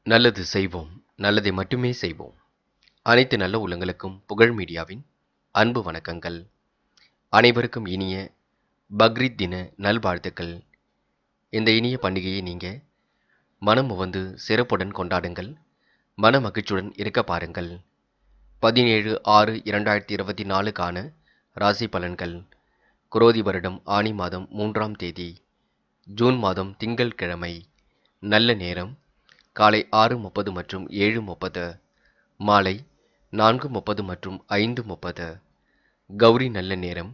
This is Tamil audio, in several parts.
நல்லது செய்வோம், நல்லதை மட்டுமே செய்வோம். அனைத்து நல்ல உள்ளங்களுக்கும் புகழ் மீடியாவின் அன்பு வணக்கங்கள். அனைவருக்கும் இனிய பக்ரீத் தின நல்வாழ்த்துக்கள். இந்த இனிய பண்டிகையை நீங்க மனம் உவந்து சிறப்புடன் கொண்டாடுங்கள். மன மகிழ்ச்சியுடன் இருக்க பாருங்கள். 17/6/2024க்கான ராசி பலன்கள். குரோதி வருடம் ஆனி மாதம் 3ஆம் தேதி, ஜூன் மாதம் திங்கள் கிழமை. நல்ல நேரம் காலை 6:30 மற்றும் 7:30, மாலை 4:30 மற்றும் 5:30. கௌரி நல்ல நேரம்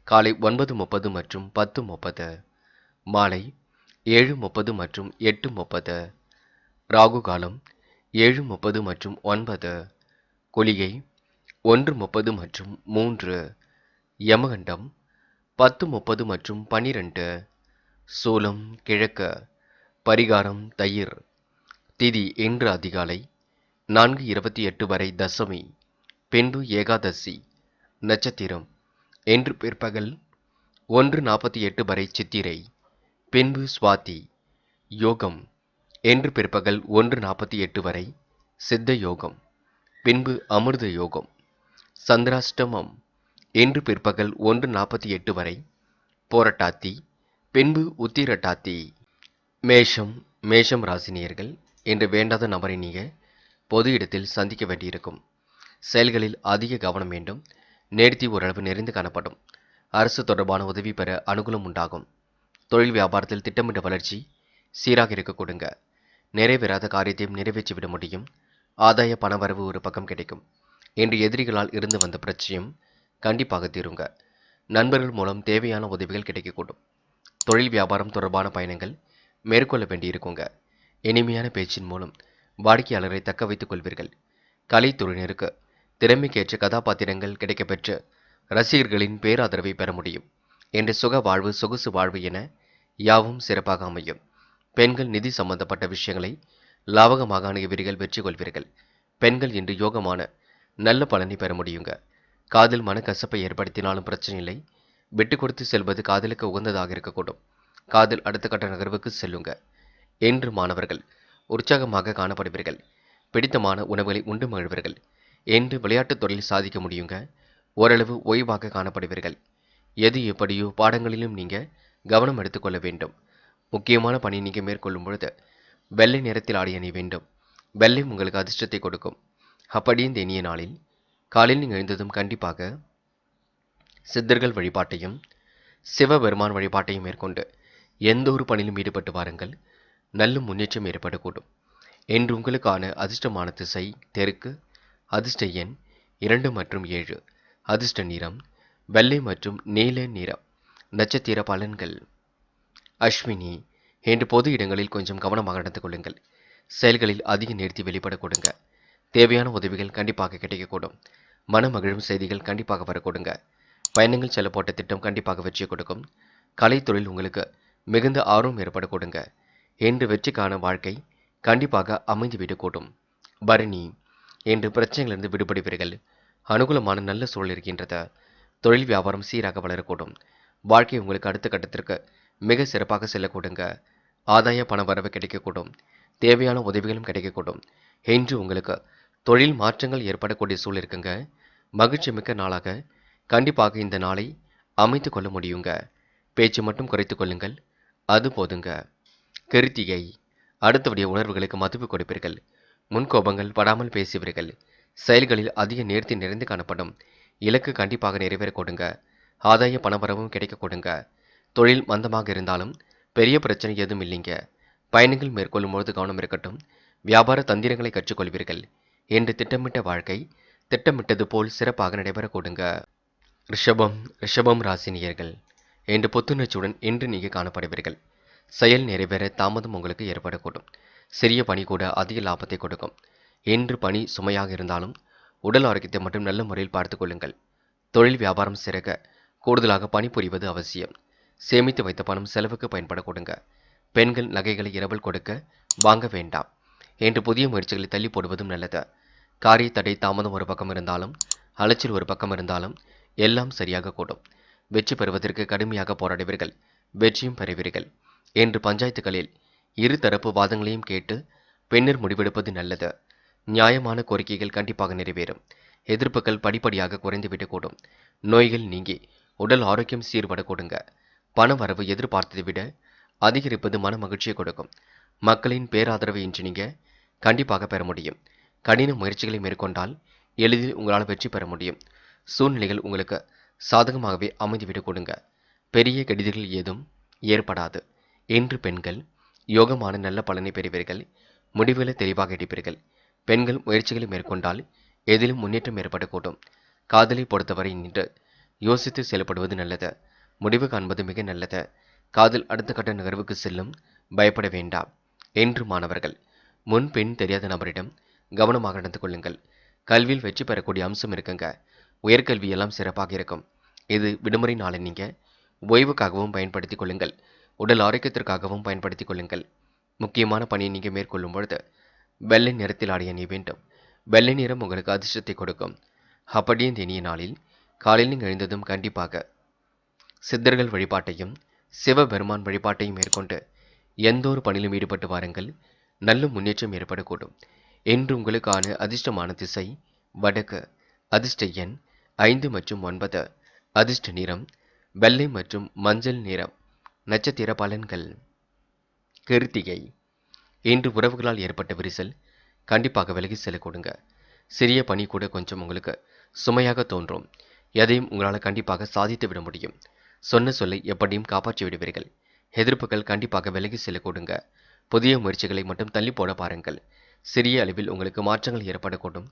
காலை 9:30 மற்றும் 10:30, மாலை 7:30 மற்றும் 8:30. ராகு காலம் 7:30 மற்றும் 9, குளிகை 1:30 மற்றும் 3, யமகண்டம் 10:30 மற்றும் 12, சூலம் கிழக்கு, பரிகாரம் தயிர். திதி இன்று அதிகாலை 4:28 வரை தசமி, பின்பு ஏகாதசி. நட்சத்திரம் இன்று பிற்பகல் 1:48 வரை சித்திரை, பின்பு சுவாதி. யோகம் இன்று பிற்பகல் 1:48 வரை சித்த யோகம், பின்பு அமிர்த யோகம். சந்திராஷ்டமம் இன்று பிற்பகல் 1:48 வரை போரட்டாத்தி, பின்பு உத்திரட்டாத்தி. மேஷம் ராசினியர்கள், இன்று வேண்டாத நபரை நீங்கள் பொது இடத்தில் சந்திக்க வேண்டியிருக்கும். செயல்களில் அதிக கவனம் வேண்டும். நேர்த்தி ஓரளவு நிறைந்து காணப்படும். அரசு தொடர்பான உதவி பெற அனுகூலம் உண்டாகும். தொழில் வியாபாரத்தில் திட்டமிட்ட வளர்ச்சி சீராக இருக்க கொடுங்க. நிறைவேறாத காரியத்தையும் நிறைவேற்றிவிட முடியும். ஆதாய பணவரவு ஒரு பக்கம் கிடைக்கும். இன்று எதிரிகளால் இருந்து வந்த பிரச்சனையும் கண்டிப்பாக தீருங்க. நண்பர்கள் மூலம் தேவையான உதவிகள் கிடைக்கக்கூடும். தொழில் வியாபாரம் தொடர்பான பயணங்கள் மேற்கொள்ள வேண்டியிருக்குங்க. இனிமையான பேச்சின் மூலம் வாடிக்கையாளரை தக்க வைத்துக் கொள்வீர்கள். கலைத்துறையினருக்கு திறமைக்கேற்ற கதாபாத்திரங்கள் கிடைக்கப்பெற்று ரசிகர்களின் பேராதரவை பெற முடியும். இன்று சுக வாழ்வு, சொகுசு வாழ்வு என யாவும் சிறப்பாக அமையும். பெண்கள் நிதி சம்பந்தப்பட்ட விஷயங்களை லாபகமாக அணுகுவீர்கள், வெற்றி கொள்வீர்கள். பெண்கள் இன்று யோகமான நல்ல பலனை பெற முடியுங்க. காதல் மனக்கசப்பை ஏற்படுத்தினாலும் பிரச்சனை இல்லை. விட்டு கொடுத்து செல்வது காதலுக்கு உகந்ததாக இருக்கக்கூடும். காதல் அடுத்த கட்ட நகர்வுக்கு செல்லுங்க. இன்று மாணவர்கள் உற்சாகமாக காணப்படுவீர்கள். பிடித்தமான உணவுகளை உண்டு மகிழ்வீர்கள். இன்று விளையாட்டுத் துறையில் சாதிக்க முடியுங்க. ஓரளவு ஓய்வாக காணப்படுவீர்கள். எது எப்படியோ பாடங்களிலும் நீங்கள் கவனம் எடுத்துக்கொள்ள வேண்டும். முக்கியமான பணி நீங்கள் மேற்கொள்ளும் பொழுது வெள்ளை நிறத்தில் ஆடை அணிய வேண்டும். வெள்ளை உங்களுக்கு அதிர்ஷ்டத்தை கொடுக்கும். அப்படி இந்த இனிய நாளில் காலையில் நீங்கள் எழுந்ததும் கண்டிப்பாக சித்தர்கள் வழிபாட்டையும் சிவபெருமான் வழிபாட்டையும் மேற்கொண்டு எந்த ஒரு பணியிலும் ஈடுபட்டு வாருங்கள். நல்ல முன்னேற்றம் ஏற்படக்கூடும். இன்று உங்களுக்கான அதிர்ஷ்டமான திசை தெற்கு. அதிர்ஷ்ட எண் 2 மற்றும் 7. அதிர்ஷ்ட நிறம் வெள்ளை மற்றும் நீல நிறம். நட்சத்திர பலன்கள். அஸ்வினி, இன்று பொது இடங்களில் கொஞ்சம் கவனமாக நடந்து கொள்ளுங்கள். செயல்களில் அதிக நேர்த்தி வெளிப்பட கொடுங்க. தேவையான உதவிகள் கண்டிப்பாக கிடைக்கக்கூடும். மன மகிழும் செய்திகள் கண்டிப்பாக வரக்கூடுங்க. பயணங்கள் செல்ல போட்ட திட்டம் கண்டிப்பாக வெற்றி கொடுக்கும். கலைத்துறையில் உங்களுக்கு மிகுந்த ஆர்வம் ஏற்பட கொடுங்க. இன்று வெற்றிக்கான வாழ்க்கை கண்டிப்பாக அமைந்துவிடக்கூடும். பரணி, இன்று பிரச்சனைகளிலிருந்து விடுபடுவீர்கள். அனுகூலமான நல்ல சூழல் இருக்கின்றது. தொழில் வியாபாரம் சீராக வளரக்கூடும். வாழ்க்கை உங்களுக்கு அடுத்த கட்டத்திற்கு மிக சிறப்பாக செல்லக்கூடுங்க. ஆதாய பண வரவு கிடைக்கக்கூடும். தேவையான உதவிகளும் கிடைக்கக்கூடும். இன்று உங்களுக்கு தொழில் மாற்றங்கள் ஏற்படக்கூடிய சூழல் இருக்குங்க. மகிழ்ச்சி மிக்க நாளாக கண்டிப்பாக இந்த நாளை அமைத்து கொள்ள முடியுங்க. பேச்சு மட்டும் குறைத்து கொள்ளுங்கள், அது போதுங்க. கிருத்திகை, அடுத்தவருடைய உணர்வுகளுக்கு மதிப்பு கொடுப்பீர்கள். முன்கோபங்கள் படாமல் பேசுவீர்கள். செயல்களில் அதிக நேர்த்தி நிறைந்து காணப்படும். இலக்கு கண்டிப்பாக நிறைவேற கொடுங்க. ஆதாய பணவரவும் கிடைக்க கொடுங்க. தொழில் மந்தமாக இருந்தாலும் பெரிய பிரச்சனை எதுவும் இல்லைங்க. பயணங்கள் மேற்கொள்ளும் பொழுது கவனம் இருக்கட்டும். வியாபார தந்திரங்களை கற்றுக்கொள்வீர்கள். என்று திட்டமிட்ட வாழ்க்கை திட்டமிட்டது போல் சிறப்பாக நடைபெற கொடுங்க. ரிஷபம் ராசினியர்கள், இன்று புத்துணர்ச்சியுடன் இன்று நீங்கள் காணப்படுவீர்கள். செயல் நிறைவேற தாமதம் உங்களுக்கு ஏற்படக்கூடும். சிறிய பணி கூட அதிக லாபத்தை கொடுக்கும். இன்று பணி சுமையாக இருந்தாலும் உடல் ஆரோக்கியத்தை மட்டும் நல்ல முறையில் பார்த்துக் கொள்ளுங்கள். தொழில் வியாபாரம் சிறக்க கூடுதலாக பணிபுரிவது அவசியம். சேமித்து வைத்த பணம் செலவுக்கு பயன்பட கொடுங்க. பெண்கள் நகைகளை இரவல் கொடுக்க வாங்க வேண்டாம். இன்று புதிய முயற்சிகளை தள்ளி போடுவதும் நல்லது. காரிய தடை தாமதம் ஒரு பக்கம் இருந்தாலும் அலைச்சல் ஒரு பக்கம் இருந்தாலும் எல்லாம் சரியாக கூடும். வெற்றி பெறுவதற்கு கடுமையாக போராடுவீர்கள். வெற்றியும் பெறுவீர்கள். இன்று பஞ்சாயத்துகளில் இரு தரப்பு வாதங்களையும் கேட்டு பின்னர் முடிவெடுப்பது நல்லது. நியாயமான கோரிக்கைகள் கண்டிப்பாக நிறைவேறும். எதிர்ப்புகள் படிப்படியாக குறைந்துவிடக்கூடும். நோய்கள் நீங்கி உடல் ஆரோக்கியம் சீர்படக்கூடுங்க. பண வரவு எதிர்பார்த்ததை விட அதிகரிப்பது மன மகிழ்ச்சியை கொடுக்கும். மக்களின் பேராதரவை இன்று நீங்க கண்டிப்பாக பெற முடியும். கடின முயற்சிகளை மேற்கொண்டால் எளிதில் உங்களால் வெற்றி பெற முடியும். சூழ்நிலைகள் உங்களுக்கு சாதகமாகவே அமைந்துவிடக் கொடுங்க. பெரிய கெடுதிகள் ஏதும் ஏற்படாது. இன்று பெண்கள் யோகமான நல்ல பலனை பெறுவீர்கள். முடிவுகளை தெளிவாக எடுப்பீர்கள். பெண்கள் முயற்சிகளை மேற்கொண்டால் எதிலும் முன்னேற்றம் ஏற்படக்கூடும். காதலை பொறுத்தவரை நின்று யோசித்து செயல்படுவது நல்லது. முடிவு காண்பது மிக நல்லது. காதல் அடுத்த கட்ட நகர்வுக்கு செல்லும். பயப்பட வேண்டாம். என்று மாணவர்கள் முன் பின் தெரியாத நபரிடம் கவனமாக நடந்து கொள்ளுங்கள். கல்வியில் வெற்றி பெறக்கூடிய அம்சம் இருக்குங்க. உயர்கல்வி எல்லாம் சிறப்பாக இருக்கும். இது விடுமுறை நாளை நீங்க ஓய்வுக்காகவும் பயன்படுத்திக் கொள்ளுங்கள். உடல் ஆரோக்கியத்திற்காகவும் பயன்படுத்திக் கொள்ளுங்கள். முக்கியமான பணியை நீங்க மேற்கொள்ளும் பொழுது வெள்ளை நிறத்தில் ஆடை அணிய வேண்டும். வெள்ளை நிறம் உங்களுக்கு அதிர்ஷ்டத்தை கொடுக்கும். அப்படியே இந்த இனிய நாளில் காலையில் நீங்கள் எழுந்ததும் கண்டிப்பாக சித்தர்கள் வழிபாட்டையும் சிவபெருமான் வழிபாட்டையும் மேற்கொண்டு எந்த ஒரு பணியிலும் ஈடுபட்டு வாருங்கள். நல்ல முன்னேற்றம் ஏற்படக்கூடும். இன்று உங்களுக்கான அதிர்ஷ்டமான திசை வடக்கு. அதிர்ஷ்ட எண் 5 மற்றும் 9. அதிர்ஷ்ட நிறம் வெள்ளை மற்றும் மஞ்சள் நிறம். நட்சத்திர பலன்கள். கிருத்திகை. இன்று உறவுகளால் ஏற்பட்ட விரிசல் கண்டிப்பாக விலகி செல்ல கொடுங்க. சிறிய பணி கூட கொஞ்சம் உங்களுக்கு சுமையாக தோன்றும். எதையும் உங்களால் கண்டிப்பாக சாதித்து விட முடியும். சொன்ன சொல்லை எப்படியும் காப்பாற்றி விடுவீர்கள். எதிர்ப்புகள் கண்டிப்பாக விலகி செல்ல கொடுங்க. புதிய முயற்சிகளை மட்டும் தள்ளி போட பாருங்கள். சிறிய அளவில் உங்களுக்கு மாற்றங்கள் ஏற்படக்கூடும்.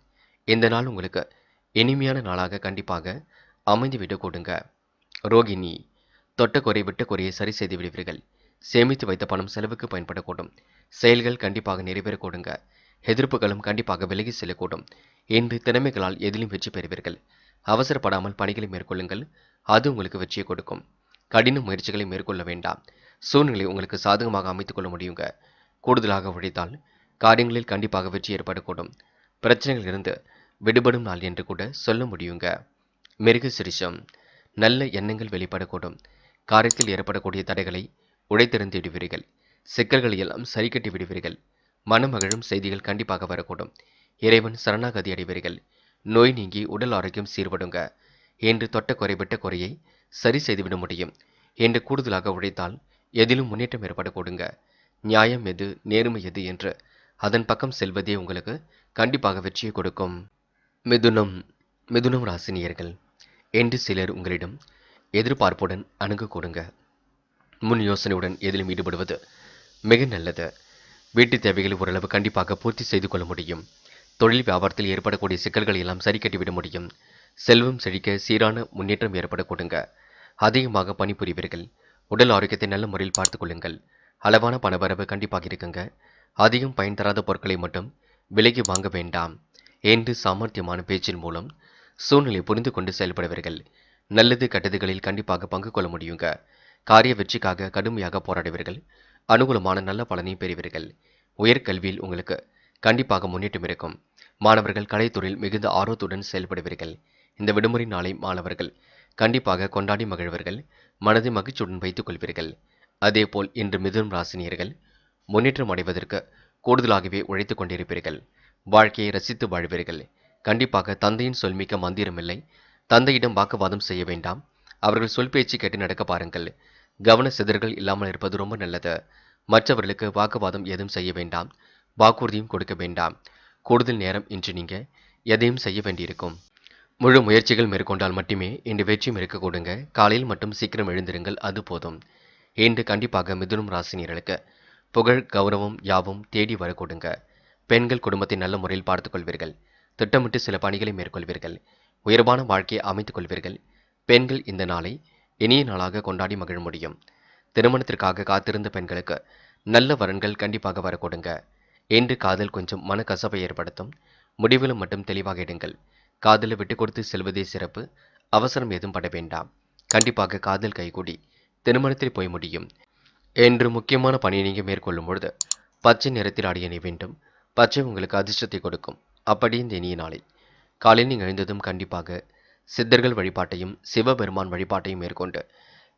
இந்த நாள் உங்களுக்கு இனிமையான நாளாக கண்டிப்பாக அமைந்துவிடக் கொடுங்க. ரோகிணி. தொட்ட குறை விட்ட குறையை சரி செய்து விடுவீர்கள். சேமித்து வைத்த பணம் செலவுக்கு பயன்படக்கூடும். செயல்கள் கண்டிப்பாக நிறைவேறக் கொடுங்க. எதிர்ப்புகளும் கண்டிப்பாக விலகி செல்லக்கூடும். இன்று திறமைகளால் எதிலும் வெற்றி பெறுவீர்கள். அவசரப்படாமல் பணிகளை மேற்கொள்ளுங்கள். அது உங்களுக்கு வெற்றியை கொடுக்கும். கடின முயற்சிகளை மேற்கொள்ள வேண்டாம். சூழ்நிலை உங்களுக்கு சாதகமாக அமைத்துக் கொள்ள முடியுங்க. கூடுதலாக உழைத்தால் காரியங்களில் கண்டிப்பாக வெற்றி ஏற்படக்கூடும். பிரச்சனைகள் இருந்து விடுபடும் நாள் என்று கூட சொல்ல முடியுங்க. மிருக சிரிஷம். நல்ல எண்ணங்கள் வெளிப்படக்கூடும். காரியத்தில் ஏற்படக்கூடிய தடைகளை உடைத்தெறிந்து விடுவீர்கள். சிக்கல்களை எல்லாம் சரி கட்டி விடுவீர்கள். மனமகிழும் செய்திகள் கண்டிப்பாக வரக்கூடும். இறைவன் சரணாகதி அடைவீர்கள். நோய் நீங்கி உடல் ஆரோக்கியம் சீர்படுங்க. என்று தொட்ட குறை விட்ட குறையை சரி செய்துவிட முடியும். என்று கூடுதலாக உழைத்தால் எதிலும் முன்னேற்றம் ஏற்படக்கூடுங்க. நியாயம் எது நேர்மை எது என்று அதன் பக்கம் செல்வதே உங்களுக்கு கண்டிப்பாக வெற்றியை கொடுக்கும். மிதுனம். மிதுனம் ராசினியர்கள் என்று சிலர் உங்களிடம் எதிர்பார்ப்புடன் அணுக கொடுங்க. முன் யோசனையுடன் எதிலும் ஈடுபடுவது மிக நல்லது. வீட்டு தேவைகளை ஓரளவு கண்டிப்பாக பூர்த்தி செய்து கொள்ள முடியும். தொழில் வியாபாரத்தில் ஏற்படக்கூடிய சிக்கல்களை எல்லாம் சரி கட்டிவிட முடியும். செல்வம் செழிக்க சீரான முன்னேற்றம் ஏற்பட கொடுங்க. அதிகமாக பணிபுரிவீர்கள். உடல் ஆரோக்கியத்தை நல்ல முறையில் பார்த்துக் கொள்ளுங்கள். அளவான பணவரவு கண்டிப்பாக இருக்குங்க. அதிகம் பயன் தராத பொருட்களை மட்டும் விலைக்கு வாங்க வேண்டாம். என்று சாமர்த்தியமான பேச்சின் மூலம் சூழ்நிலை புரிந்து கொண்டு செயல்படுவீர்கள். நல்லது கெட்டதுகளில் கண்டிப்பாக பங்கு கொள்ள முடியுங்க. காரிய வெற்றிக்காக கடுமையாக போராடுவீர்கள். அனுகூலமான நல்ல பலனை பெறுவீர்கள். உயர்கல்வியில் உங்களுக்கு கண்டிப்பாக முன்னேற்றம் இருக்கும். மாணவர்கள் கலைத்துறையில் மிகுந்த ஆர்வத்துடன் செயல்படுவீர்கள். இந்த விடுமுறை நாளை மாணவர்கள் கண்டிப்பாக கொண்டாடி மகிழ்வர்கள். மனதை மகிழ்ச்சியுடன் வைத்துக் கொள்வீர்கள். அதேபோல் இன்று மிதுனம் ராசினியர்கள் முன்னேற்றம் அடைவதற்கு கூடுதலாகவே உழைத்துக் கொண்டிருப்பீர்கள். வாழ்க்கையை ரசித்து வாழ்வீர்கள். கண்டிப்பாக தந்தையின் சொல்மிக்க மந்திரமில்லை. தந்தையிடம் வாக்குவாதம் செய்ய வேண்டாம். அவர்கள் சொல் பேச்சு கேட்டு நடக்க பாருங்கள். கவன சிதறல்கள் இல்லாமல் இருப்பது ரொம்ப நல்லது. மற்றவர்களுக்கு வாக்குவாதம் எதுவும் செய்ய வேண்டாம். வாக்குறுதியும் கொடுக்க வேண்டாம். கூடுதல் நேரம் இன்று நீங்க எதையும் செய்ய வேண்டியிருக்கும். முழு முயற்சிகள் மேற்கொண்டால் மட்டுமே இன்று வெற்றியும் இருக்க கொடுங்க. காலையில் மட்டும் சீக்கிரம் எழுந்திருங்கள், அது போதும். இன்று கண்டிப்பாக மிதுனம் ராசினியர்களுக்கு புகழ் கௌரவம் யாவும் தேடி வர கொடுங்க. பெண்கள் குடும்பத்தை நல்ல முறையில் பார்த்துக் கொள்வீர்கள். திட்டமிட்டு சில பணிகளை மேற்கொள்வீர்கள். உயர்வான வாழ்க்கையை அமைத்துக் கொள்வீர்கள். பெண்கள் இந்த நாளை இனிய நாளாக கொண்டாடி மகிழ முடியும். திருமணத்திற்காக காத்திருந்த பெண்களுக்கு நல்ல வரன்கள் கண்டிப்பாக வர கொடுங்க. இன்று காதல் கொஞ்சம் மனக்கசப்பை ஏற்படுத்தும். முடிவிலும் மட்டும் தெளிவாக எடுங்கள். காதலை விட்டு கொடுத்து செல்வதே சிறப்பு. அவசரம் ஏதும் பட வேண்டாம். கண்டிப்பாக காதல் கைகூடி திருமணத்தில் போய் முடியும். என்று முக்கியமான பணியை நீங்கள் மேற்கொள்ளும் பொழுது பச்சை நிறத்தில் ஆடை அணிய வேண்டும். பச்சை உங்களுக்கு அதிர்ஷ்டத்தை கொடுக்கும். அப்படி இந்த இனிய நாளில் காலையில் நீங்கள் எழுந்ததும் கண்டிப்பாக சித்தர்கள் வழிபாட்டையும் சிவபெருமான் வழிபாட்டையும் மேற்கொண்டு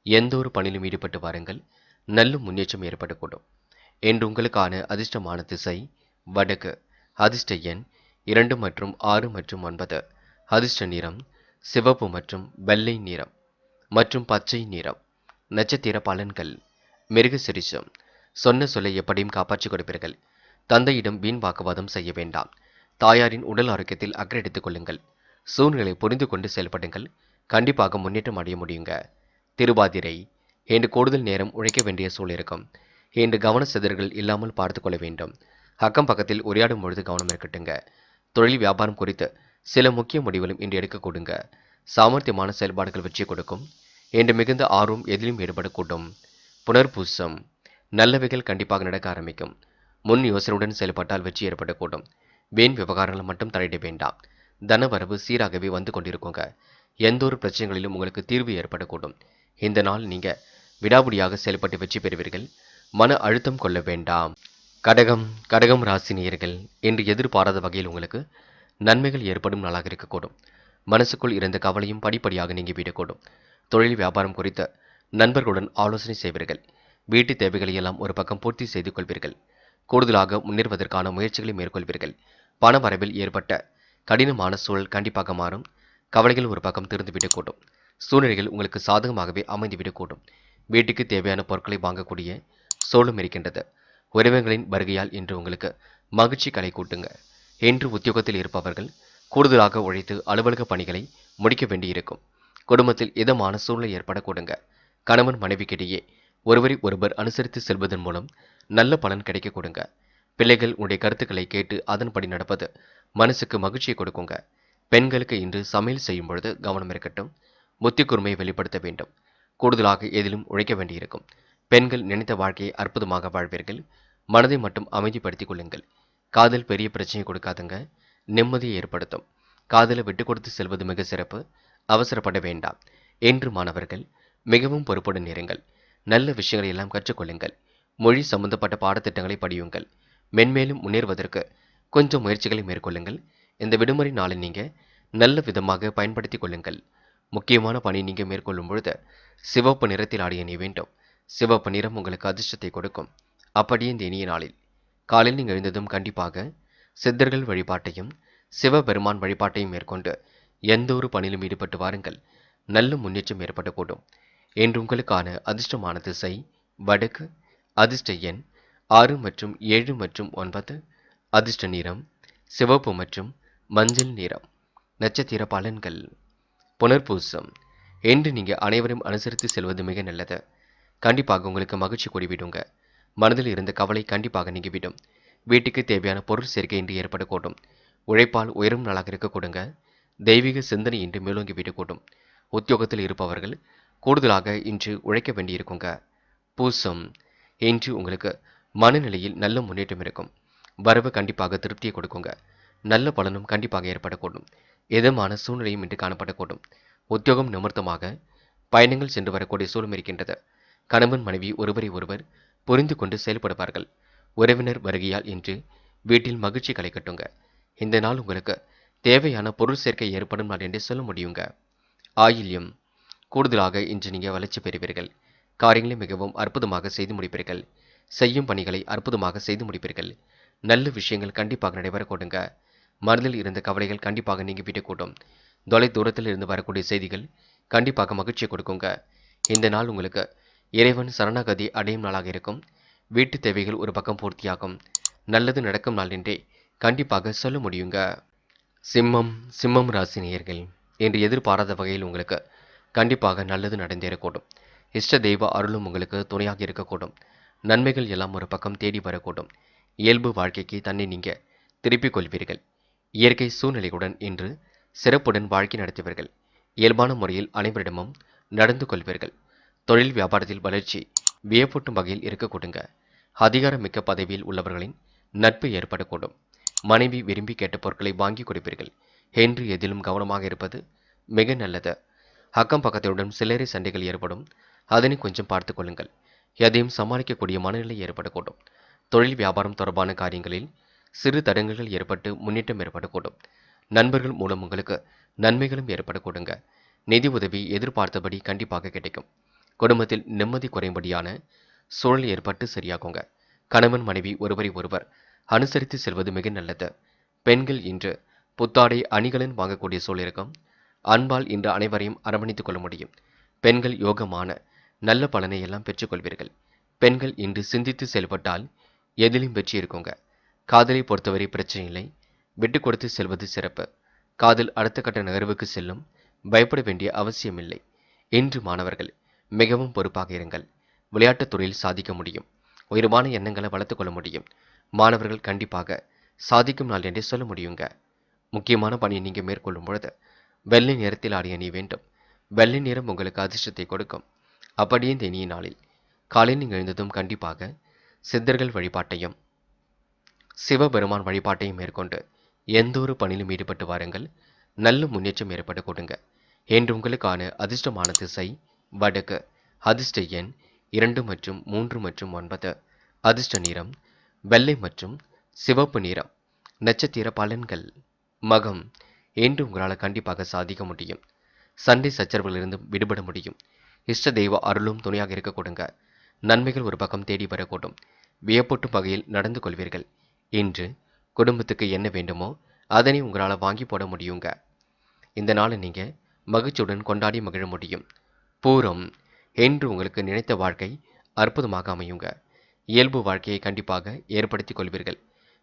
எந்த ஒரு பணியிலும் ஈடுபட்டு வாருங்கள். நல்ல முன்னேற்றம் ஏற்படக்கூடும். என்று உங்களுக்கான அதிர்ஷ்டமான திசை வடக்கு. அதிர்ஷ்ட எண் 2 மற்றும் 6 மற்றும் 9. அதிர்ஷ்ட நிறம் சிவப்பு மற்றும் வெள்ளை நிறம் மற்றும் பச்சை நிறம். நட்சத்திர பலன்கள். மிருகசிரிஷம். சொன்ன சொல்லை எப்படியும் காப்பாற்றிக் கொடுப்பீர்கள். தந்தையிடம் வீண் வாக்குவாதம் செய்ய வேண்டாம். தாயாரின் உடல் ஆரோக்கியத்தில் அக்கறை எடுத்துக் கொள்ளுங்கள். சூழ்நிலை புரிந்து கொண்டு செயல்படுங்கள். கண்டிப்பாக முன்னேற்றம் அடைய முடியுங்க. திருவாதிரை. இன்று கூடுதல் நேரம் உழைக்க வேண்டிய சூழல் இருக்கும். இன்று கவன சிதறல்கள் இல்லாமல் பார்த்து கொள்ள வேண்டும். அக்கம் பக்கத்தில் உரையாடும் பொழுது கவனம் இருக்கட்டுங்க. தொழில் வியாபாரம் குறித்து சில முக்கிய முடிவுகளும் இன்று எடுக்க கொடுங்க. சாமர்த்தியமான செயல்பாடுகள் வெற்றி கொடுக்கும். இன்று மிகுந்த ஆர்வம் எதிலும் ஈடுபடக்கூடும். புனர்பூசம். நல்லவைகள் கண்டிப்பாக நடக்க ஆரம்பிக்கும். முன் யோசனையுடன் செயல்பட்டால் வெற்றி ஏற்படக்கூடும். வீண் விவகாரங்கள் மட்டும் தலையிட வேண்டாம். தனவரவு சீராகவே வந்து கொண்டிருக்குங்க. எந்த ஒரு பிரச்சனைகளிலும் உங்களுக்கு தீர்வு ஏற்படக்கூடும். இந்த நாள் நீங்க விடாபிடியாக செயல்பட்டு வெற்றி பெறுவீர்கள். மன அழுத்தம் கொள்ள வேண்டாம். கடகம் ராசி நேயர்கள், இன்று எதிர்பாராத வகையில் உங்களுக்கு நன்மைகள் ஏற்படும் நாளாக இருக்கக்கூடும். மனசுக்குள் இருந்த கவலையும் படிப்படியாக நீங்கிவிடக்கூடும். தொழில் வியாபாரம் குறித்த நண்பர்களுடன் ஆலோசனை செய்வீர்கள். வீட்டு தேவைகளை எல்லாம் ஒரு பக்கம் பூர்த்தி செய்து கொள்வீர்கள். கூடுதலாக முன்னேறுவதற்கான முயற்சிகளை மேற்கொள்வீர்கள். பண வரவில் ஏற்பட்ட கடினமான சூழல் கண்டிப்பாக மாறும். கவலைகள் ஒரு பக்கம் திருந்துவிடக்கூடும். சூழ்நிலைகள் உங்களுக்கு சாதகமாகவே அமைந்துவிடக்கூடும். வீட்டுக்கு தேவையான பொருட்களை வாங்கக்கூடிய சூழலும் இருக்கின்றது. உறவினர்களின் வருகையால் இன்று உங்களுக்கு மகிழ்ச்சி களை கூட்டுங்க. இன்று உத்தியோகத்தில் இருப்பவர்கள் கூடுதலாக உழைத்து அலுவலக பணிகளை முடிக்க வேண்டியிருக்கும். குடும்பத்தில் இதமான சூழ்நிலை ஏற்படக்கூடுங்க. கணவன் மனைவிக்கிடையே ஒருவரை ஒருவர் அனுசரித்து செல்வதன் மூலம் நல்ல பலன் கிடைக்க கொடுங்க. பிள்ளைகள் உடைய கருத்துக்களை கேட்டு அதன்படி நடப்பது மனசுக்கு மகிழ்ச்சியை கொடுக்குங்க. பெண்களுக்கு இன்று சமையல் செய்யும் பொழுது கவனம் இருக்கட்டும். புத்தி கூர்மையை வெளிப்படுத்த வேண்டும். கூடுதலாக எதிலும் உழைக்க வேண்டியிருக்கும். பெண்கள் நினைத்த வாழ்க்கையை அற்புதமாக வாழ்வீர்கள். மனதை மட்டும் அமைதிப்படுத்திக் கொள்ளுங்கள். காதல் பெரிய பிரச்சனை கொடுக்காதுங்க. நிம்மதியை ஏற்படுத்தும். காதலை விட்டு கொடுத்து செல்வது மிக சிறப்பு. அவசரப்பட வேண்டாம். என்று மாணவர்கள் மிகவும் பொறுப்புடன் இருங்கள். நல்ல விஷயங்களை எல்லாம் கற்றுக்கொள்ளுங்கள். மொழி சம்பந்தப்பட்ட பாடத்திட்டங்களை படியுங்கள். மென்மேலும் முன்னேறுவதற்கு கொஞ்சம் முயற்சிகளை மேற்கொள்ளுங்கள். இந்த விடுமுறை நாளை நீங்க நல்ல விதமாக பயன்படுத்திக் கொள்ளுங்கள். முக்கியமான பணி நீங்க மேற்கொள்ளும் பொழுது சிவப்பு நிறத்தில் ஆடிய அணிய வேண்டும். சிவப்பு நிறம் உங்களுக்கு அதிர்ஷ்டத்தை கொடுக்கும். அப்படியே இந்த இனிய நாளில் காலையில் நீங்கள் எழுந்ததும் கண்டிப்பாக சித்தர்கள் வழிபாட்டையும் சிவபெருமான் வழிபாட்டையும் மேற்கொண்டு எந்த ஒரு பணியிலும் ஈடுபட்டு வாருங்கள். நல்ல முன்னேற்றம் ஏற்படக்கூடும். என்று உங்களுக்கான அதிர்ஷ்டமான திசை வடக்கு. அதிர்ஷ்ட எண் 6 மற்றும் 7 மற்றும் 9. அதிர்ஷ்ட நிறம் சிவப்பு மற்றும் மஞ்சள் நிறம். நட்சத்திர பலன்கள். புனர்பூசம். என்று நீங்க அனைவரும் அனுசரித்து செல்வது மிக நல்லது. கண்டிப்பாக உங்களுக்கு மகிழ்ச்சி கூடிவிடுங்க. மனதில் இருந்த கவலை கண்டிப்பாக நீங்கிவிடும். வீட்டுக்கு தேவையான பொருள் சேர்க்கை இன்று ஏற்படக்கூடும். உழைப்பால் உயரும் நாளாக இருக்கக்கூடுங்க. தெய்வீக சிந்தனை இன்று மேலோங்கி விடக்கூடும். உத்தியோகத்தில் இருப்பவர்கள் கூடுதலாக இன்று உழைக்க வேண்டியிருக்குங்க. பூசம். இன்று உங்களுக்கு மனநிலையில் நல்ல முன்னேற்றம் இருக்கும். வரவு கண்டிப்பாக திருப்தியை கொடுக்குங்க. நல்ல பலனும் கண்டிப்பாக ஏற்படக்கூடும். இதமான சூழ்நிலையும் இன்று காணப்படக்கூடும். உத்தியோகம் நிமித்தமாக பயணங்கள் சென்று வரக்கூடிய சூழலும் இருக்கின்றது. கணவன் மனைவி ஒருவரை ஒருவர் புரிந்து கொண்டு செயல்படுவார்கள். உறவினர் வருகையால் இன்று வீட்டில் மகிழ்ச்சி களை கட்டுங்க. இந்த நாள் உங்களுக்கு தேவையான பொருள் சேர்க்கை ஏற்படும் நாள் என்று சொல்ல முடியுங்க. ஆயில்யம். கூடுதலாக இன்று நீங்க வளர்ச்சி பெறுவீர்கள். காரியங்களை மிகவும் அற்புதமாக செய்து முடிப்பீர்கள். செய்யும் பணிகளை அற்புதமாக செய்து முடிப்பீர்கள். நல்ல விஷயங்கள் கண்டிப்பாக நடைபெற கொடுங்க. மனதில் இருந்த கவலைகள் கண்டிப்பாக நீங்கிவிடக்கூடும். தொலை தூரத்தில் இருந்து வரக்கூடிய செய்திகள் கண்டிப்பாக மகிழ்ச்சியை கொடுக்குங்க. இந்த நாள் உங்களுக்கு இறைவன் சரணாகதி அடையும் நாளாக இருக்கும். வீட்டு தேவைகள் ஒரு பக்கம் பூர்த்தியாகும். நல்லது நடக்கும் நாள் என்றே கண்டிப்பாக சொல்ல முடியுங்க. சிம்மம் ராசி நேயர்கள், என்று எதிர்பாராத வகையில் உங்களுக்கு கண்டிப்பாக நல்லது நடந்தேறக்கூடும். இஷ்ட தெய்வ அருளும் உங்களுக்கு துணையாக இருக்கக்கூடும். நன்மைகள் எல்லாம் ஒரு பக்கம் தேடி வரக்கூடும். இயல்பு வாழ்க்கைக்கு தன்னை நீங்க திருப்பிக் கொள்வீர்கள். இயற்கை சூழ்நிலையுடன் இன்று சிறப்புடன் வாழ்க்கை நடத்துவீர்கள். இயல்பான முறையில் அனைவரிடமும் நடந்து கொள்வீர்கள். தொழில் வியாபாரத்தில் வளர்ச்சி வியப்பூட்டும் வகையில் இருக்கக்கூடுங்க. அதிகாரமிக்க பதவியில் உள்ளவர்களின் நட்பு ஏற்படக்கூடும். மனைவி விரும்பி கேட்ட பொருட்களை வாங்கி கொடுப்பீர்கள். என்று எதிலும் கவனமாக இருப்பது மிக நல்லது. அக்கம் பக்கத்தினுடன் சில்லறை சண்டைகள் ஏற்படும். அதனை கொஞ்சம் பார்த்து கொள்ளுங்கள். எதையும் சமாளிக்கக்கூடிய மனநிலை ஏற்படக்கூடும். தொழில் வியாபாரம் தொடர்பான காரியங்களில் சிறு தடங்கல்கள் ஏற்பட்டு முன்னேற்றம் ஏற்படக்கூடும். நண்பர்கள் மூலம் உங்களுக்கு நன்மைகளும் ஏற்படக்கூடுங்க. நிதி உதவி எதிர்பார்த்தபடி கண்டிப்பாக கிடைக்கும். குடும்பத்தில் நிம்மதி குறையும்படியான சூழல் ஏற்பட்டு சரியாகுங்க. கணவன் மனைவி ஒருவரை ஒருவர் அனுசரித்து செல்வது மிக நல்லது. பெண்கள் இன்று புத்தாடை அணிகலன் வாங்கக்கூடிய சூழல் இருக்கும். அன்பால் இன்று அனைவரையும் அரவணைத்துக் கொள்ள முடியும். பெண்கள் யோகமான நல்ல பலனை எல்லாம் பெற்றுக்கொள்வீர்கள். பெண்கள் இன்று சிந்தித்து செயல்பட்டால் எதிலும் வெற்றி இருக்குங்க. காதலை பொறுத்தவரை பிரச்சனை இல்லை. விட்டு கொடுத்து செல்வது சிறப்பு. காதல் அடுத்த கட்ட நகர்வுக்கு செல்லும். பயப்பட வேண்டிய அவசியமில்லை. இன்று மாணவர்கள் மிகவும் பொறுப்பாக இருங்கள். விளையாட்டுத் துறையில் சாதிக்க முடியும். உயர்வான எண்ணங்களை வளர்த்துக் கொள்ள முடியும். மாணவர்கள் கண்டிப்பாக சாதிக்கும் நாள் என்றே சொல்ல முடியுங்க. முக்கியமான பணியை நீங்க மேற்கொள்ளும் பொழுது வெள்ளை நிறத்தில் ஆடிய அணிய வேண்டும். வெள்ளை நிறம் உங்களுக்கு அதிர்ஷ்டத்தை கொடுக்கும். அப்படியே இந்த இனிய நாளில் காலையில் நீங்கள் எழுந்ததும் கண்டிப்பாக சித்தர்கள் வழிபாட்டையும் சிவபெருமான் வழிபாட்டையும் மேற்கொண்டு எந்த ஒரு பணியிலும் ஈடுபட்டு வாருங்கள். நல்ல முன்னேற்றம் ஏற்பட கொடுங்க. என்று உங்களுக்கான அதிர்ஷ்டமான திசை வடக்கு. அதிர்ஷ்ட எண் 2 மற்றும் 3 மற்றும் 9. அதிர்ஷ்ட நிறம் வெள்ளை மற்றும் சிவப்பு நிறம். நட்சத்திர பலன்கள். மகம். என்று உங்களால் கண்டிப்பாக சாதிக்க முடியும். சண்டை சச்சரவுகளிலிருந்து விடுபட முடியும். இஷ்ட தெய்வ அருளும் துணையாக இருக்க கொடுங்க. நன்மைகள் ஒரு பக்கம் தேடி வரக்கூடும். வியப்பூட்டும் வகையில் நடந்து கொள்வீர்கள். இன்று குடும்பத்துக்கு என்ன வேண்டுமோ அதனை உங்களால் வாங்கி போட முடியுங்க. இந்த நாளை நீங்க மகிழ்ச்சியுடன் கொண்டாடி மகிழ முடியும். பூரம். என்று உங்களுக்கு நினைத்த வாழ்க்கை அற்புதமாக அமையுங்க. இயல்பு வாழ்க்கையை கண்டிப்பாக ஏற்படுத்திக் கொள்வீர்கள்.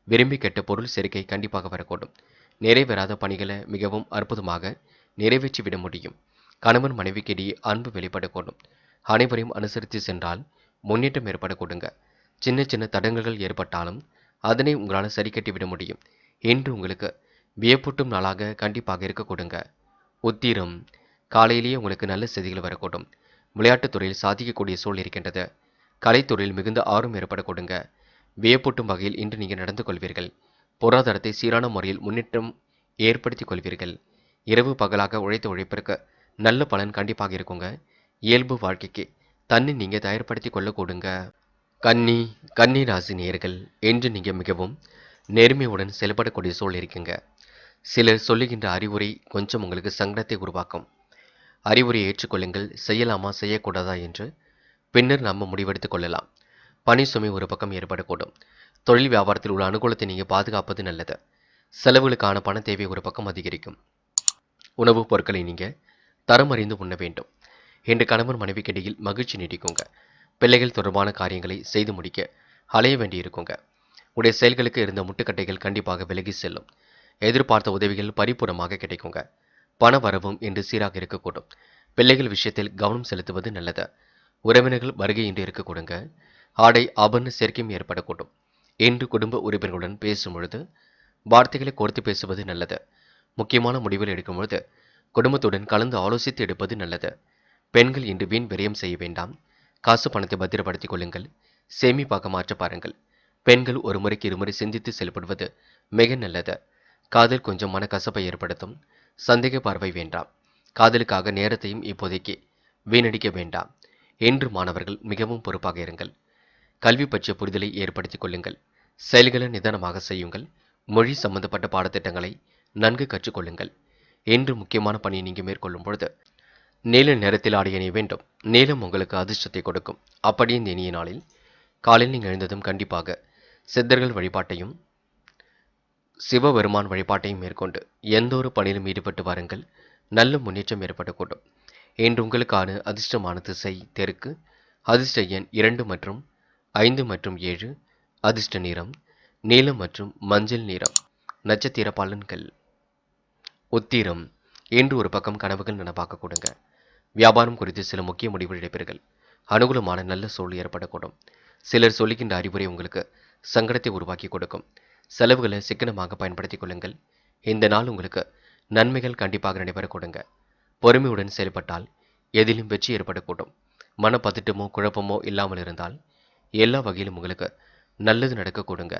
விரும்பி கெட்ட பொருள் சேர்க்கை கண்டிப்பாக வரக்கூடும். நிறைவேறாத பணிகளை மிகவும் அற்புதமாக நிறைவேற்றி விட முடியும். கணவன் மனைவிக்கிடையே அன்பு வெளிப்படக்கூடும். அனைவரையும் அனுசரித்து சென்றால் முன்னேற்றம் ஏற்படக்கூடுங்க. சின்ன சின்ன தடங்கல்கள் ஏற்பட்டாலும் அதனை உங்களால் சரி கட்டி விட முடியும். என்று உங்களுக்கு வியப்பூட்டும் நாளாக கண்டிப்பாக இருக்க கொடுங்க. உத்திரம். காலையிலேயே உங்களுக்கு நல்ல செய்திகள் வரக்கூடும். விளையாட்டுத் துறையில் சாதிக்கக்கூடிய சூழல் இருக்கின்றது. கலைத்துறையில் மிகுந்த ஆர்வம் ஏற்பட கொடுங்க. வியப்பூட்டும் வகையில் இன்று நீங்கள் நடந்து கொள்வீர்கள். பொருளாதாரத்தை சீரான முறையில் முன்னேற்றம் ஏற்படுத்திக் கொள்வீர்கள். இரவு பகலாக உழைத்த உழைப்பிற்கு நல்ல பலன் கண்டிப்பாக இருக்குங்க. இயல்பு வாழ்க்கைக்கு தன்னை நீங்க தயார்படுத்திக் கொள்ள கொடுங்க. கன்னி. கன்னி ராசி நேயர்கள் என்று நீங்க மிகவும் நேர்மையுடன் செயல்படக்கூடிய சூழல் இருக்குங்க. சிலர் சொல்லுகின்ற அறிவுரை கொஞ்சம் உங்களுக்கு சங்கடத்தை உருவாக்கும். அறிவுரையை ஏற்றுக்கொள்ளுங்கள். செய்யலாமா செய்யக்கூடாதா என்று பின்னர் நாம் முடிவெடுத்துக் கொள்ளலாம். பணி சுமை ஒரு பக்கம் ஏற்படக்கூடும். தொழில் வியாபாரத்தில் உள்ள அனுகூலத்தை நீங்கள் பாதுகாப்பது நல்லது. செலவுகளுக்கான பண தேவை ஒரு பக்கம் அதிகரிக்கும். உணவுப் பொருட்களை நீங்கள் தரம் அறிந்து உண்ண வேண்டும். இன்று கணவன் மனைவிக்கு இடையில் மகிழ்ச்சி நீடிக்குங்க. பிள்ளைகள் தொடர்பான காரியங்களை செய்து முடிக்க அலைய வேண்டி இருக்குங்க. உடைய செயல்களுக்கு இருந்த முட்டுக்கட்டைகள் கண்டிப்பாக விலகி செல்லும். எதிர்பார்த்த உதவிகள் பரிபூர்ணமாக கிடைக்குங்க. பண வரவும் இன்று சீராக இருக்கக்கூடும். பிள்ளைகள் விஷயத்தில் கவனம் செலுத்துவது நல்லது. உறவினர்கள் வருகை இன்று இருக்க கொடுங்க. ஆடை ஆபரண சேர்க்கையும் ஏற்படக்கூடும். இன்று குடும்ப உறுப்பினர்களுடன் பேசும் பொழுது வார்த்தைகளை கோர்த்து பேசுவது நல்லது. முக்கியமான முடிவுகள் எடுக்கும் பொழுது குடும்பத்துடன் கலந்து ஆலோசித்து எடுப்பது நல்லது. பெண்கள் இன்று வீண் விரயம் செய்ய வேண்டாம். காசு பணத்தை பத்திரப்படுத்திக் கொள்ளுங்கள். சேமிப்பாக மாற்ற பாருங்கள். பெண்கள் ஒரு முறைக்கு இருமுறை சிந்தித்து செயல்படுவது மிக நல்லது. காதல் கொஞ்சம் மனக்கசப்பை ஏற்படுத்தும். சந்தேக பார்வை வேண்டாம். காதலுக்காக நேரத்தையும் இப்போதைக்கு வீணடிக்க வேண்டாம். என்று மாணவர்கள் மிகவும் பொறுப்பாக இருங்கள். கல்வி பற்றிய புரிதலை ஏற்படுத்திக் கொள்ளுங்கள். செயல்களை நிதானமாக செய்யுங்கள். மொழி சம்பந்தப்பட்ட பாடத்திட்டங்களை நன்கு கற்றுக்கொள்ளுங்கள். என்று முக்கியமான பணியை நீங்கள் மேற்கொள்ளும் பொழுது நீல நிறத்தில் ஆடை அணிய வேண்டும். நீலம் உங்களுக்கு அதிர்ஷ்டத்தை கொடுக்கும். அப்படியே இந்த இனிய நாளில் காலையில் நீங்கள் எழுந்ததும் கண்டிப்பாக சித்தர்கள் வழிபாட்டையும் சிவபெருமான் வழிபாட்டையும் மேற்கொண்டு எந்த ஒரு பணியிலும் ஈடுபட்டு வாருங்கள். நல்ல முன்னேற்றம் ஏற்படக்கூடும். இன்று உங்களுக்கான அதிர்ஷ்டமான திசை தெற்கு. அதிர்ஷ்ட எண் 2 மற்றும் 5 மற்றும் 7. அதிர்ஷ்ட நிறம் நீலம் மற்றும் மஞ்சள் நிறம். நட்சத்திர பலன்கள். உத்திரம். இன்று ஒரு பக்கம் கனவுகள் நனவாக்க கொடுங்க. வியாபாரம் குறித்து சில முக்கிய முடிவுகள் எடுப்பீர்கள். அனுகூலமான நல்ல சூழல் ஏற்படக்கூடும். சிலர் சொல்லுகின்ற அறிவுரை உங்களுக்கு சங்கடத்தை உருவாக்கி கொடுக்கும். செலவுகளை சிக்கனமாக பயன்படுத்திக் கொள்ளுங்கள். இந்த நாள் உங்களுக்கு நன்மைகள் கண்டிப்பாக நடைபெற கொடுங்க. பொறுமையுடன் செயல்பட்டால் எதிலும் வெற்றி ஏற்படக்கூடும். மனப்பதட்டமோ குழப்பமோ இல்லாமல் இருந்தால் எல்லா வகையிலும் உங்களுக்கு நல்லது நடக்க கொடுங்க.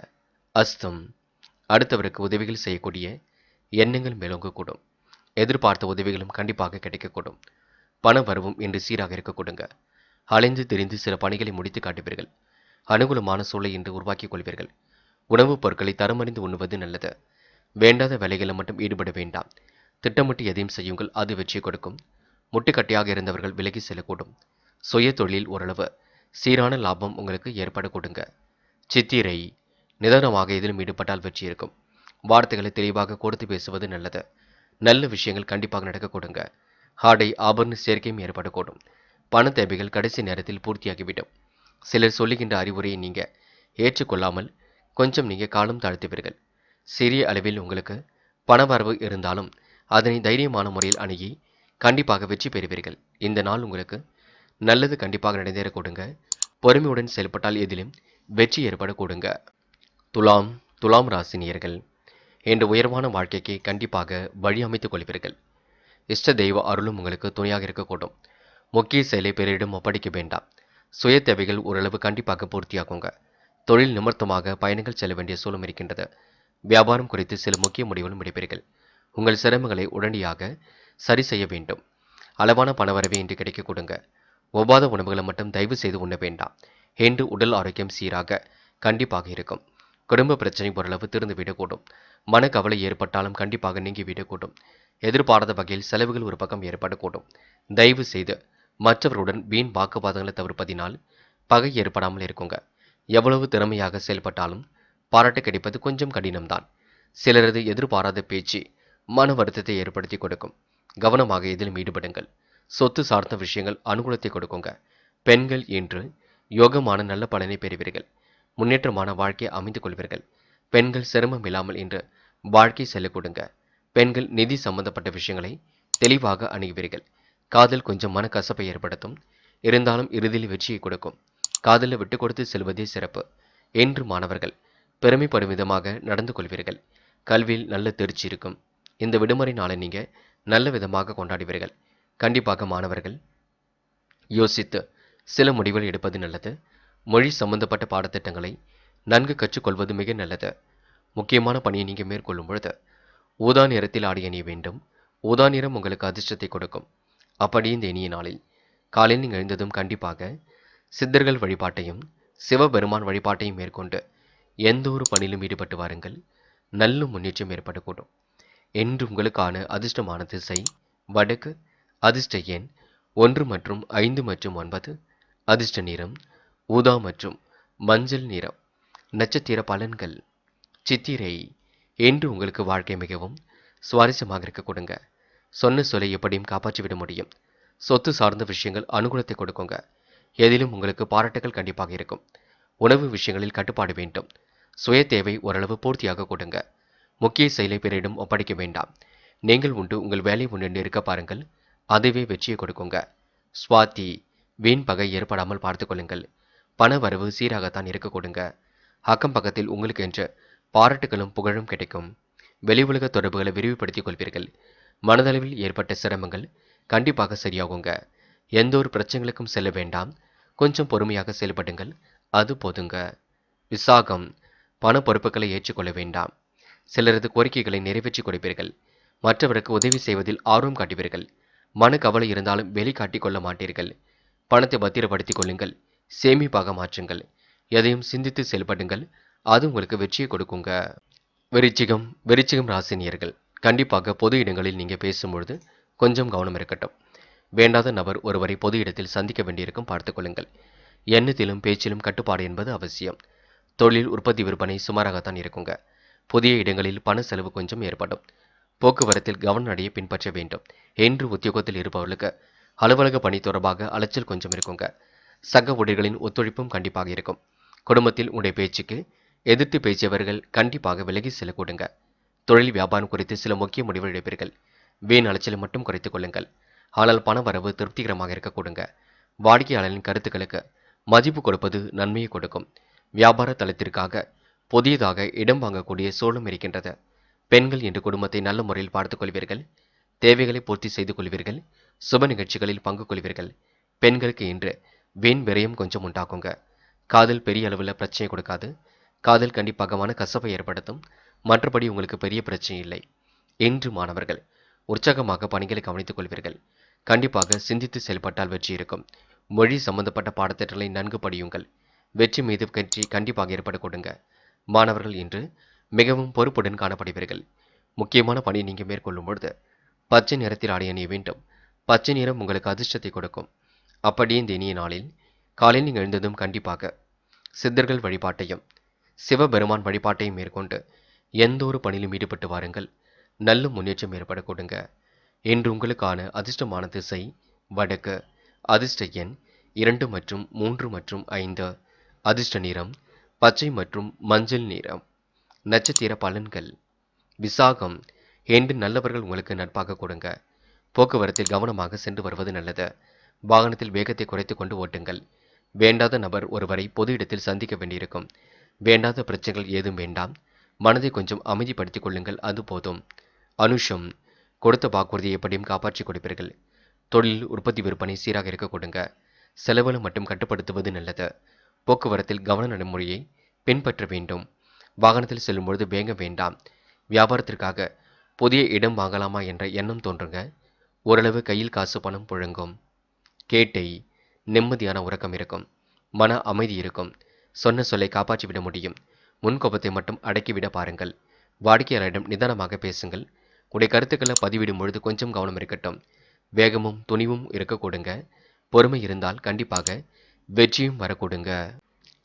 அஸ்தம். அடுத்தவருக்கு உதவிகள் செய்யக்கூடிய எண்ணங்கள் மேலோங்கக்கூடும். எதிர்பார்த்த உதவிகளும் கண்டிப்பாக கிடைக்கக்கூடும். பண வரவும் இன்று சீராக இருக்க கொடுங்க. அலைந்து திரிந்து சில பணிகளை முடித்து காட்டுவீர்கள். அனுகூலமான சூழலை இன்று உருவாக்கிக் கொள்வீர்கள். உணவுப் பொருட்களை தரமறிந்து உண்ணுவது நல்லது. வேண்டாத வேலைகளை மட்டும் ஈடுபட வேண்டாம். திட்டமிட்டு எதையும் செய்யுங்கள். அது வெற்றி கொடுக்கும். முட்டுக்கட்டையாக இருந்தவர்கள் விலகி செல்லக்கூடும். சுய தொழிலில் ஓரளவு சீரான லாபம் உங்களுக்கு ஏற்பட கொடுங்க. சித்திரை. நிதானமாக எதிலும் ஈடுபட்டால் வெற்றி இருக்கும். வார்த்தைகளை தெளிவாக கொடுத்து பேசுவது நல்லது. நல்ல விஷயங்கள் கண்டிப்பாக நடக்க கொடுங்க. ஆடை ஆபரண சேர்க்கையும் ஏற்படக்கூடும். பண தேவைகள் கடைசி நேரத்தில் பூர்த்தியாகிவிடும். சிலர் சொல்லுகின்ற அறிவுரையை நீங்க ஏற்றுக்கொள்ளாமல் கொஞ்சம் நீங்க காலம் தாழ்த்துவீர்கள். சிறிய அளவில் உங்களுக்கு பணவரவு இருந்தாலும் அதனை தைரியமான முறையில் அணுகி கண்டிப்பாக வெற்றி பெறுவீர்கள். இந்த நாள் உங்களுக்கு நல்லது கண்டிப்பாக நடந்தேற கொடுங்க. பொறுமையுடன் செயல்பட்டால் எதிலும் வெற்றி ஏற்பட கொடுங்க. துலாம் துலாம் ராசினியர்கள் என்ற உயர்வான வாழ்க்கைக்கு கண்டிப்பாக வழி அமைத்துக் கொள்வீர்கள். இஷ்ட தெய்வ அருளும் உங்களுக்கு துணையாக இருக்கக்கூடும். முக்கிய செயலை பிறரிடம் ஒப்படைக்க வேண்டாம். சுய தேவைகள் ஓரளவு கண்டிப்பாக பூர்த்தியாகுங்க. தொழில் நிமித்தமாக பயணங்கள் செல்ல வேண்டிய சூழல் இருக்கின்றது. வியாபாரம் குறித்து சில முக்கிய முடிவுகளும் எடுப்பீர்கள். உங்கள் சிரமங்களை உடனடியாக சரி செய்ய வேண்டும். அளவான பணவரவை இன்று கிடைக்க கொடுங்க. ஒவ்வாத உணவுகளை மட்டும் தயவு செய்து உண்ண வேண்டாம். என்று உடல் ஆரோக்கியம் சீராக கண்டிப்பாக இருக்கும். குடும்ப பிரச்சனை ஓரளவு தீர்ந்துவிடக்கூடும். மனக்கவலை ஏற்பட்டாலும் கண்டிப்பாக நீங்கிவிடக்கூடும். எதிர்பாராத வகையில் செலவுகள் ஒரு பக்கம் ஏற்படக்கூடும். தயவு செய்து மற்றவருடன் வீண் வாக்குவாதங்களை தவிர்ப்பதினால் பகை ஏற்படாமல் இருக்குங்க. எவ்வளவு திறமையாக செயல்பட்டாலும் பாராட்டு கிடைப்பது கொஞ்சம் கடினம்தான். சிலரது எதிர்பாராத பேச்சு மன வருத்தத்தை ஏற்படுத்தி கொடுக்கும். கவனமாக இதிலும் ஈடுபடுங்கள். சொத்து சார்ந்த விஷயங்கள் அனுகூலத்தை கொடுக்குங்க. பெண்கள் இன்று யோகமான நல்ல பலனை பெறுவீர்கள். முன்னேற்றமான வாழ்க்கையை அமைந்து கொள்வீர்கள். பெண்கள் சிரமம் இல்லாமல் இன்று வாழ்க்கை செல்ல கொடுங்க. பெண்கள் நிதி சம்பந்தப்பட்ட விஷயங்களை தெளிவாக அணுகுவீர்கள். காதல் கொஞ்சம் மனக்கசப்பை ஏற்படுத்தும். இருந்தாலும் இறுதியில் வெற்றியை கொடுக்கும். காதலை விட்டு கொடுத்து செல்வதே சிறப்பு. என்று மாணவர்கள் பெருமைப்படும் விதமாக நடந்து கொள்வீர்கள். கல்வியில் நல்ல தேர்ச்சி இருக்கும். இந்த விடுமுறை நாளை நீங்க நல்ல விதமாக கொண்டாடுவீர்கள். கண்டிப்பாக மாணவர்கள் யோசித்து சில முடிவுகள் எடுப்பது நல்லது. மொழி சம்பந்தப்பட்ட பாடத்திட்டங்களை நன்கு கற்றுக்கொள்வது மிக நல்லது. முக்கியமான பணியை நீங்க மேற்கொள்ளும் பொழுது ஊதா நிறத்தில் ஆடை அணிய வேண்டும். ஊதா நிறம் உங்களுக்கு அதிர்ஷ்டத்தை கொடுக்கும். அப்படி இந்த இனிய நாளில் காலையில் நீங்கள் எழுந்ததும் கண்டிப்பாக சித்தர்கள் வழிபாட்டையும் சிவபெருமான் வழிபாட்டையும் மேற்கொண்டு எந்த ஒரு பணியிலும் ஈடுபட்டு வாருங்கள். நல்ல முன்னேற்றம் ஏற்படக்கூடும். என்று உங்களுக்கான அதிர்ஷ்டமான திசை வடக்கு. அதிர்ஷ்ட எண் 1 மற்றும் 5 மற்றும் 9. அதிர்ஷ்ட நிறம் ஊதா மற்றும் மஞ்சள் நிறம். நட்சத்திர பலன்கள் சித்திரை. என்று உங்களுக்கு வாழ்க்கை மிகவும் சுவாரஸ்யமாக இருக்க கொடுங்க. சொன்ன சொல்லை எப்படியும் காப்பாற்றிவிட முடியும். சொத்து சார்ந்த விஷயங்கள் அனுகூலத்தை கொடுக்குங்க. எதிலும் உங்களுக்கு பாராட்டுகள் கண்டிப்பாக இருக்கும். உணவு விஷயங்களில் கட்டுப்பாடு வேண்டும். சுய தேவை ஓரளவு பூர்த்தியாக கொடுங்க. முக்கிய செயலை பிறரிடம் ஒப்படைக்க வேண்டாம். நீங்கள் உண்டு உங்கள் வேலை உண்டு இருக்க பாருங்கள். அதுவே வெற்றியை கொடுக்குங்க. சுவாதி. வீண் பகை ஏற்படாமல் பார்த்துக் கொள்ளுங்கள். பண வரவு சீராகத்தான் இருக்க கொடுங்க. அக்கம் பக்கத்தில் உங்களுக்கு என்று பாராட்டுகளும் புகழும் கிடைக்கும். வெளி உலக தொடர்புகளை விரிவுபடுத்திக் கொள்வீர்கள். மனதளவில் ஏற்பட்ட சிரமங்கள் கண்டிப்பாக சரியாகுங்க. எந்த ஒரு பிரச்சனைகளுக்கும் செல்ல வேண்டாம். கொஞ்சம் பொறுமையாக செயல்படுங்கள். அது போதுங்க. விசாகம். பண பொறுப்புகளை ஏற்றுக்கொள்ள வேண்டாம். சிலரது கோரிக்கைகளை நிறைவேற்றி கொடுப்பீர்கள். மற்றவருக்கு உதவி செய்வதில் ஆர்வம் காட்டுவீர்கள். மனக்கவலை இருந்தாலும் வெளிக்காட்டிக் கொள்ள மாட்டீர்கள். பணத்தை பத்திரப்படுத்திக் கொள்ளுங்கள். சேமிப்பாக மாற்றுங்கள். எதையும் சிந்தித்து செயல்படுங்கள். அது உங்களுக்கு வெற்றியை கொடுக்குங்க. விருச்சிகம் ராசினியர்கள் கண்டிப்பாக பொது இடங்களில் நீங்க பேசும்பொழுது கொஞ்சம் கவனம் இருக்கட்டும். வேண்டாத நபர் ஒருவரை பொது இடத்தில் சந்திக்க வேண்டியிருக்கும், பார்த்துக் கொள்ளுங்கள். எண்ணத்திலும் பேச்சிலும் கட்டுப்பாடு என்பது அவசியம். தொழில் உற்பத்தி விற்பனை சுமாராகத்தான் இருக்குங்க. புதிய இடங்களில் பண செலவு கொஞ்சம் ஏற்படும். போக்குவரத்தில் கவன நடையை பின்பற்ற வேண்டும். என்று உத்தியோகத்தில் இருப்பவர்களுக்கு அலுவலக பணி தொடர்பாக அலைச்சல் கொஞ்சம் இருக்குங்க. சக ஊழியர்களின் ஒத்துழைப்பும் கண்டிப்பாக இருக்கும். குடும்பத்தில் உடைய பேச்சுக்கு எதிர்த்து பேசியவர்கள் கண்டிப்பாக விலகி செல்ல கொடுங்க. தொழில் வியாபாரம் குறித்து சில முக்கிய முடிவுகள் எடுப்பீர்கள். வீண் அலைச்சலை மட்டும் குறைத்துக் கொள்ளுங்கள். ஆனால் பண வரவு திருப்திகரமாக இருக்க கொடுங்க. வாடிக்கையாளரின் கருத்துக்களுக்கு மதிப்பு கொடுப்பது நன்மையை கொடுக்கும். வியாபார தளத்திற்காக புதியதாக இடம் வாங்கக்கூடிய சூழலும் இருக்கின்றது. பெண்கள் இன்று குடும்பத்தை நல்ல முறையில் பார்த்துக் கொள்வீர்கள். தேவைகளை பூர்த்தி செய்து கொள்வீர்கள். சுப நிகழ்ச்சிகளில் பங்கு கொள்வீர்கள். பெண்களுக்கு இன்று வீண் விரயம் கொஞ்சம் உண்டாக்குங்க. காதல் பெரிய அளவில் பிரச்சனை கொடுக்காது. காதல் கண்டிப்பாக மனக்கசப்பை ஏற்படுத்தும். மற்றபடி உங்களுக்கு பெரிய பிரச்சனை இல்லை. இன்று மாணவர்கள் உற்சாகமாக பணிகளை கவனித்துக் கொள்வீர்கள். கண்டிப்பாக சிந்தித்து செயல்பட்டால் வெற்றி இருக்கும். மொழி சம்பந்தப்பட்ட பாடத்திட்டங்களை நன்கு படியுங்கள். வெற்றி மீது வெற்றி கண்டிப்பாக ஏற்பட கொடுங்க. மாணவர்கள் இன்று மிகவும் பொறுப்புடன் காணப்படுவீர்கள். முக்கியமான பணி நீங்க மேற்கொள்ளும் பொழுது பச்சை நிறத்தில் ஆடை அணிய வேண்டும். பச்சை நிறம் உங்களுக்கு அதிர்ஷ்டத்தை கொடுக்கும். அப்படியே இந்த இனிய நாளில் காலையில் நீங்கள் எழுந்ததும் கண்டிப்பாக சித்தர்கள் வழிபாட்டையும் சிவபெருமான் வழிபாட்டையும் மேற்கொண்டு எந்த ஒரு பணியிலும் ஈடுபட்டு வாருங்கள். நல்ல முன்னேற்றம் ஏற்பட கொடுங்க. இன்று உங்களுக்கான அதிர்ஷ்டமான திசை வடக்கு. அதிர்ஷ்ட எண் 2 மற்றும் 3 மற்றும் 5. அதிர்ஷ்ட நிறம் பச்சை மற்றும் மஞ்சள் நிறம். நட்சத்திர பலன்கள். விசாகம். இன்று நல்லவர்கள் உங்களுக்கு நட்பாக கொடுங்க. போக்குவரத்தில் கவனமாக சென்று வருவது நல்லது. வாகனத்தில் வேகத்தை குறைத்துக் கொண்டு ஓட்டுங்கள். வேண்டாத நபர் ஒருவரை பொது இடத்தில் சந்திக்க வேண்டியிருக்கும். வேண்டாத பிரச்சனைகள் ஏதும் வேண்டாம். மனதை கொஞ்சம் அமைதிப்படுத்திக் கொள்ளுங்கள், அது போதும். அனுஷம். கொடுத்த வாக்குறுதியை எப்படியும் காப்பாற்றிக் கொடுப்பீர்கள். தொழில் உற்பத்தி விற்பனை சீராக இருக்க கொடுங்க. செலவுகளை மட்டும் கட்டுப்படுத்துவது நல்லது. போக்குவரத்தில் கவன நடைமுறையை பின்பற்ற வேண்டும். வாகனத்தில் செல்லும் பொழுது வேக வேண்டாம். வியாபாரத்திற்காக புதிய இடம் வாங்கலாமா என்ற எண்ணம் தோன்றுங்க. ஓரளவு கையில் காசு பணம் புழங்கும். கேட்டை. நிம்மதியான உறக்கம் இருக்கும். மன அமைதி இருக்கும். சொன்ன சொல்லை காப்பாற்றிவிட முடியும். முன்கோபத்தை மட்டும் அடக்கிவிட பாருங்கள். வாடிக்கையாளரிடம் நிதானமாக பேசுங்கள். உடைய கருத்துக்களை பதிவிடும் பொழுது கொஞ்சம் கவனம் இருக்கட்டும். வேகமும் துணிவும் இருக்க கொடுங்க. பொறுமை இருந்தால் கண்டிப்பாக வெற்றியும் வரக்கூடுங்க.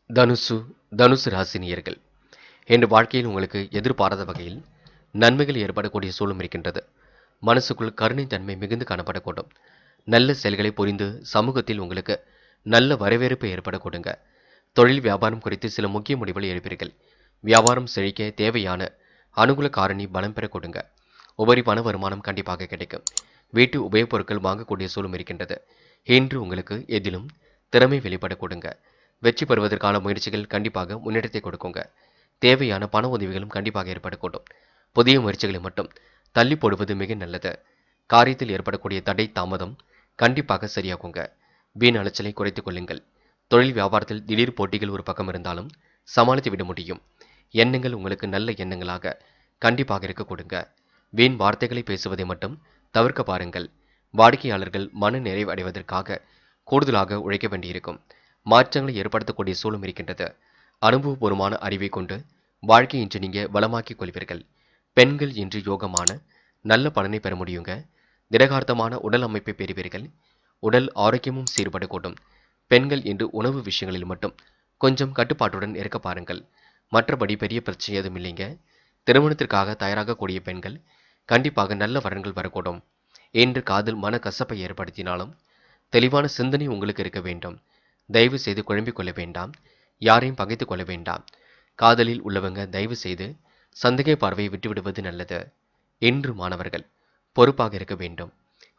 தனுசு ராசினியர்கள். இன்று வாழ்க்கையில் உங்களுக்கு எதிர்பாராத வகையில் நன்மைகள் ஏற்படக்கூடிய சூழலும் இருக்கின்றது. மனசுக்குள் கருணை தன்மை மிகுந்து காணப்படக்கூடும். நல்ல செயல்களை புரிந்து சமூகத்தில் உங்களுக்கு நல்ல வரவேற்பு ஏற்பட கொடுங்க. தொழில் வியாபாரம் குறித்து சில முக்கிய முடிவுகளை எடுப்பீர்கள். வியாபாரம் செழிக்க தேவையான அனுகூல காரணி பலம் பெற கொடுங்க. உபரி பண வருமானம் கண்டிப்பாக கிடைக்கும். வீட்டு உபயோகப் பொருட்கள் வாங்கக்கூடிய சூழலும் இருக்கின்றது. இன்று உங்களுக்கு எதிலும் திறமை வெளிப்பட கொடுங்க. வெற்றி பெறுவதற்கான முயற்சிகள் கண்டிப்பாக முன்னேற்றத்தை கொடுக்குங்க. தேவையான பண உதவிகளும் கண்டிப்பாக ஏற்படக்கூடும். புதிய முயற்சிகளை மட்டும் தள்ளி போடுவது மிக நல்லது. காரியத்தில் ஏற்படக்கூடிய தடை தாமதம் கண்டிப்பாக சரியாகுங்க. வீண் அலைச்சலை குறைத்துக் கொள்ளுங்கள். தொழில் வியாபாரத்தில் திடீர் போட்டிகள் ஒரு பக்கம் இருந்தாலும் சமாளித்து விட முடியும். எண்ணங்கள் உங்களுக்கு நல்ல எண்ணங்களாக கண்டிப்பாக இருக்க கொடுங்க. வீண் வார்த்தைகளை பேசுவதை மட்டும் தவிர்க்க பாருங்கள். வாடிக்கையாளர்கள் மன நிறைவு அடைவதற்காக கூடுதலாக உழைக்க வேண்டியிருக்கும். மாற்றங்களை ஏற்படுத்தக்கூடிய சூழலும் இருக்கின்றது. அனுபவபூர்வமான அறிவை கொண்டு வாழ்க்கை இன்று நீங்க வளமாக்கிக் கொள்வீர்கள். பெண்கள் இன்று யோகமான நல்ல பலனை பெற முடியுங்க. திடகார்த்தமான உடல் அமைப்பை பெறுவீர்கள். உடல் ஆரோக்கியமும் சீர்படக்கூடும். பெண்கள் இன்று உணவு விஷயங்களில் மட்டும் கொஞ்சம் கட்டுப்பாட்டுடன் இருக்க பாருங்கள். மற்றபடி பெரிய பிரச்சனை எதுவும் இல்லைங்க. திருமணத்திற்காக தயாராகக்கூடிய பெண்கள் கண்டிப்பாக நல்ல வரன்கள் வரக்கூடும். இன்று காதல் மன கசப்பை ஏற்படுத்தினாலும் தெளிவான சிந்தனை உங்களுக்கு இருக்க வேண்டும். தயவு செய்து குழம்பிக் கொள்ள வேண்டாம். யாரையும் பகைத்துக் கொள்ள வேண்டாம். காதலில் உள்ளவங்க தயவு செய்து சந்தேக பார்வையை விட்டுவிடுவது நல்லது. இன்று மாணவர்கள் பொறுப்பாக இருக்க வேண்டும்.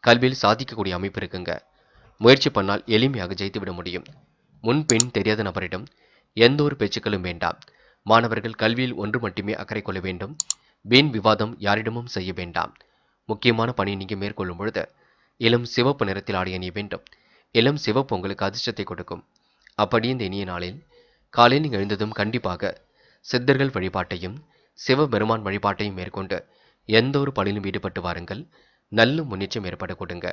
கல்வியில் சாதிக்கக்கூடிய அமைப்பு இருக்குங்க. முயற்சி பண்ணால் எளிமையாக ஜெயித்துவிட முடியும். முன்பின் தெரியாத நபரிடம் எந்த ஒரு பேச்சுக்களும் வேண்டாம். மாணவர்கள் கல்வியில் ஒன்று மட்டுமே அக்கறை கொள்ள வேண்டும். வீண் விவாதம் யாரிடமும் செய்ய வேண்டாம். முக்கியமான பணி நீங்க மேற்கொள்ளும் பொழுது இளம் சிவப்பு நிறத்தில் ஆடிய அணிய வேண்டும். இளம் சிவப்பு உங்களுக்கு அதிர்ஷ்டத்தை கொடுக்கும். அப்படி இந்த இனிய நாளில் காலையில் நீங்கள் எழுந்ததும் கண்டிப்பாக சித்தர்கள் வழிபாட்டையும் சிவபெருமான் வழிபாட்டையும் மேற்கொண்டு எந்த ஒரு பணியிலும் ஈடுபட்டு வாருங்கள். நல்ல முன்னேற்றம் ஏற்பட கொடுங்க.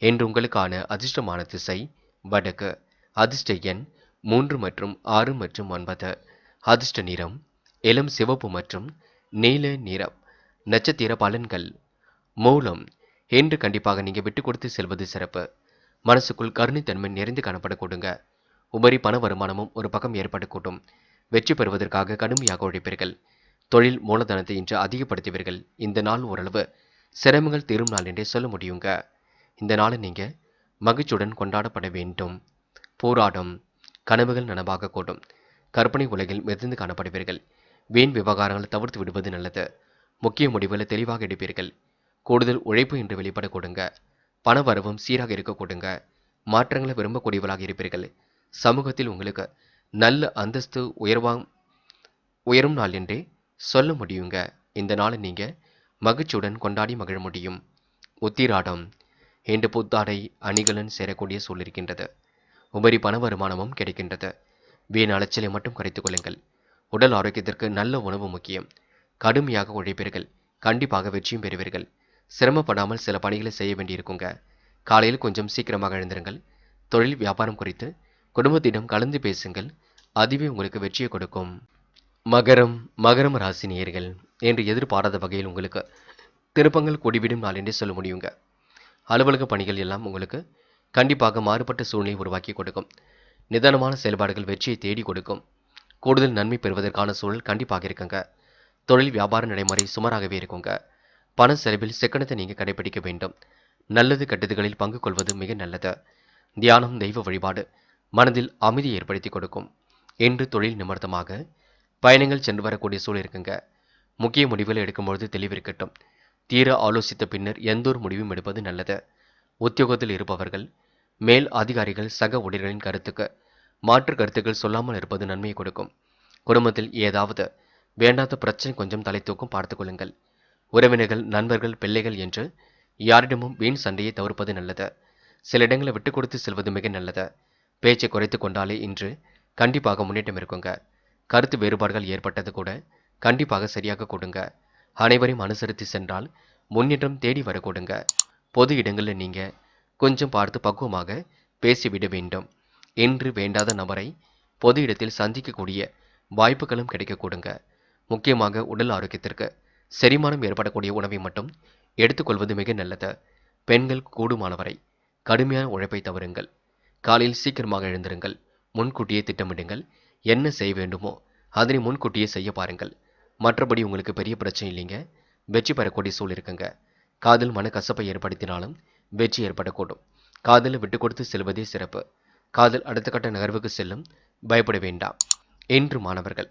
என்று உங்களுக்கான அதிர்ஷ்டமான திசை வடக்கு. அதிர்ஷ்ட எண் 3 மற்றும் 6 மற்றும் 9. அதிர்ஷ்ட நிறம் இளம் சிவப்பு மற்றும் நீல நிறம். நட்சத்திர பலன்கள். மூலம். என்று கண்டிப்பாக நீங்க விட்டு கொடுத்து செல்வது சிறப்பு. மனசுக்குள் கருணைத்தன்மை நிறைந்து காணப்பட கொடுங்க. உபரி பண வருமானமும் ஒரு பக்கம் ஏற்படக்கூடும். வெற்றி பெறுவதற்காக கடுமையாக உழைப்பீர்கள். தொழில் மூலதனத்தை இன்று அதிகப்படுத்துவீர்கள். இந்த நாள் ஓரளவு சிரமங்கள் தீரும் நாள் என்றே சொல்ல முடியுங்க. இந்த நாளை நீங்க மகிழ்ச்சியுடன் கொண்டாடப்பட வேண்டும். போராடம். கனவுகள் நனவாக கூடும். கற்பனை உலகில் மிதந்து காணப்படுவீர்கள். வீண் விவகாரங்களை தவிர்த்து விடுவது நல்லது. முக்கிய முடிவுகளை தெளிவாக எடுப்பீர்கள். கூடுதல் உழைப்பு இன்று வெளிப்பட கொடுங்க. பண வரவும் சீராக இருக்க கொடுங்க. மாற்றங்களை விரும்பக்கூடியவர்களாக இருப்பீர்கள். சமூகத்தில் உங்களுக்கு நல்ல அந்தஸ்து உயரும் நாள் என்றே சொல்ல முடியுங்க. இந்த நாளை நீங்க மகிழ்ச்சியுடன் கொண்டாடி மகிழ முடியும். உத்திராடம். இன்று புத்தாடை அணிகளுடன் சேரக்கூடிய சூழல் இருக்கின்றது. உபரி பண வருமானமும் கிடைக்கின்றது. வீண் அலைச்சலை மட்டும் குறைத்துக் கொள்ளுங்கள். உடல் ஆரோக்கியத்திற்கு நல்ல உணவு முக்கியம். கடுமையாக உழைப்பீர்கள். கண்டிப்பாக வெற்றியும் பெறுவீர்கள். சிரமப்படாமல் சில பணிகளை செய்ய வேண்டியிருக்குங்க. காலையில் கொஞ்சம் சீக்கிரமாக எழுந்திருங்கள். தொழில் வியாபாரம் குறித்து குடும்பத்திடம் கலந்து பேசுங்கள். அதுவே உங்களுக்கு வெற்றியை கொடுக்கும். மகரம் ராசி நேயர்கள். என்று எதிர்பாராத வகையில் உங்களுக்கு திருப்பங்கள் கூடிவிடும் நாள் என்றே சொல்ல முடியுங்க. அலுவலக பணிகள் எல்லாம் உங்களுக்கு கண்டிப்பாக மாறுபட்ட சூழ்நிலை உருவாக்கி கொடுக்கும். நிதானமான செயல்பாடுகள் வெற்றியை தேடி கொடுக்கும். கூடுதல் நன்மை பெறுவதற்கான சூழல் கண்டிப்பாக இருக்குங்க. தொழில் வியாபார நடைமுறை சுமாராகவே இருக்குங்க. பண செலவில் சிக்கனத்தை நீங்க கடைபிடிக்க வேண்டும். நல்லது கெட்டதுகளில் பங்கு கொள்வது மிக நல்லது. தியானம், தெய்வ வழிபாடு மனதில் அமைதியை ஏற்படுத்தி கொடுக்கும். இன்று தொழில் நிமித்தமாக பயணங்கள் சென்று வரக்கூடிய சூழல் இருக்குங்க. முக்கிய முடிவுகளை எடுக்கும்பொழுது தெளிவிருக்கட்டும். தீர ஆலோசித்த பின்னர் எந்த ஒரு முடிவும் எடுப்பது நல்லது. உத்தியோகத்தில் இருப்பவர்கள் மேல் அதிகாரிகள் சக ஊழியர்களின் கருத்துக்கு மாற்று கருத்துக்கள் சொல்லாமல் இருப்பது நன்மையை கொடுக்கும். குடும்பத்தில் ஏதாவது வேண்டாத பிரச்சனை கொஞ்சம் தலை தூக்கும் பார்த்துக் கொள்ளுங்கள். உறவினர்கள், நண்பர்கள், பிள்ளைகள் என்று யாரிடமும் வீண் சண்டையை தவிர்ப்பது நல்லது. சில இடங்களை விட்டு கொடுத்து செல்வது மிக நல்லது. பேச்சை குறைத்து கொண்டாலே இன்று கண்டிப்பாக முன்னேற்றம் இருக்குங்க. கருத்து வேறுபாடுகள் ஏற்பட்டது கூட கண்டிப்பாக சரியாக கொடுங்க. அனைவரையும் அனுசரித்து சென்றால் முன்னேற்றம் தேடி வர கொடுங்க. பொது இடங்களில் நீங்க கொஞ்சம் பார்த்து பக்குவமாக பேசிவிட வேண்டும். இன்று வேண்டாத நபரை பொது இடத்தில் சந்திக்கக்கூடிய வாய்ப்புகளும் கிடைக்க கொடுங்க. முக்கியமாக உடல் ஆரோக்கியத்திற்கு செரிமானம் ஏற்படக்கூடிய உணவை மட்டும் எடுத்துக்கொள்வது மிக நல்லது. பெண்கள் கூடுமானவரை கடுமையான உழைப்பை தவறுங்கள். காலையில் சீக்கிரமாக எழுந்திருங்கள். முன்கூட்டியே திட்டமிடுங்கள். என்ன செய்ய வேண்டுமோ அதனை முன்கூட்டியே செய்ய பாருங்கள். மற்றபடி உங்களுக்கு பெரிய பிரச்சனை இல்லைங்க. வெற்றி பெறக்கூடிய சூழல் இருக்குங்க. காதல் மனக்கசப்பை ஏற்படுத்தினாலும் வெற்றி ஏற்படக்கூடும். காதலை விட்டு கொடுத்து செல்வதே சிறப்பு. காதல் அடுத்த கட்ட நகர்வுக்கு செல்லும். பயப்பட வேண்டாம். இன்று மாணவர்கள்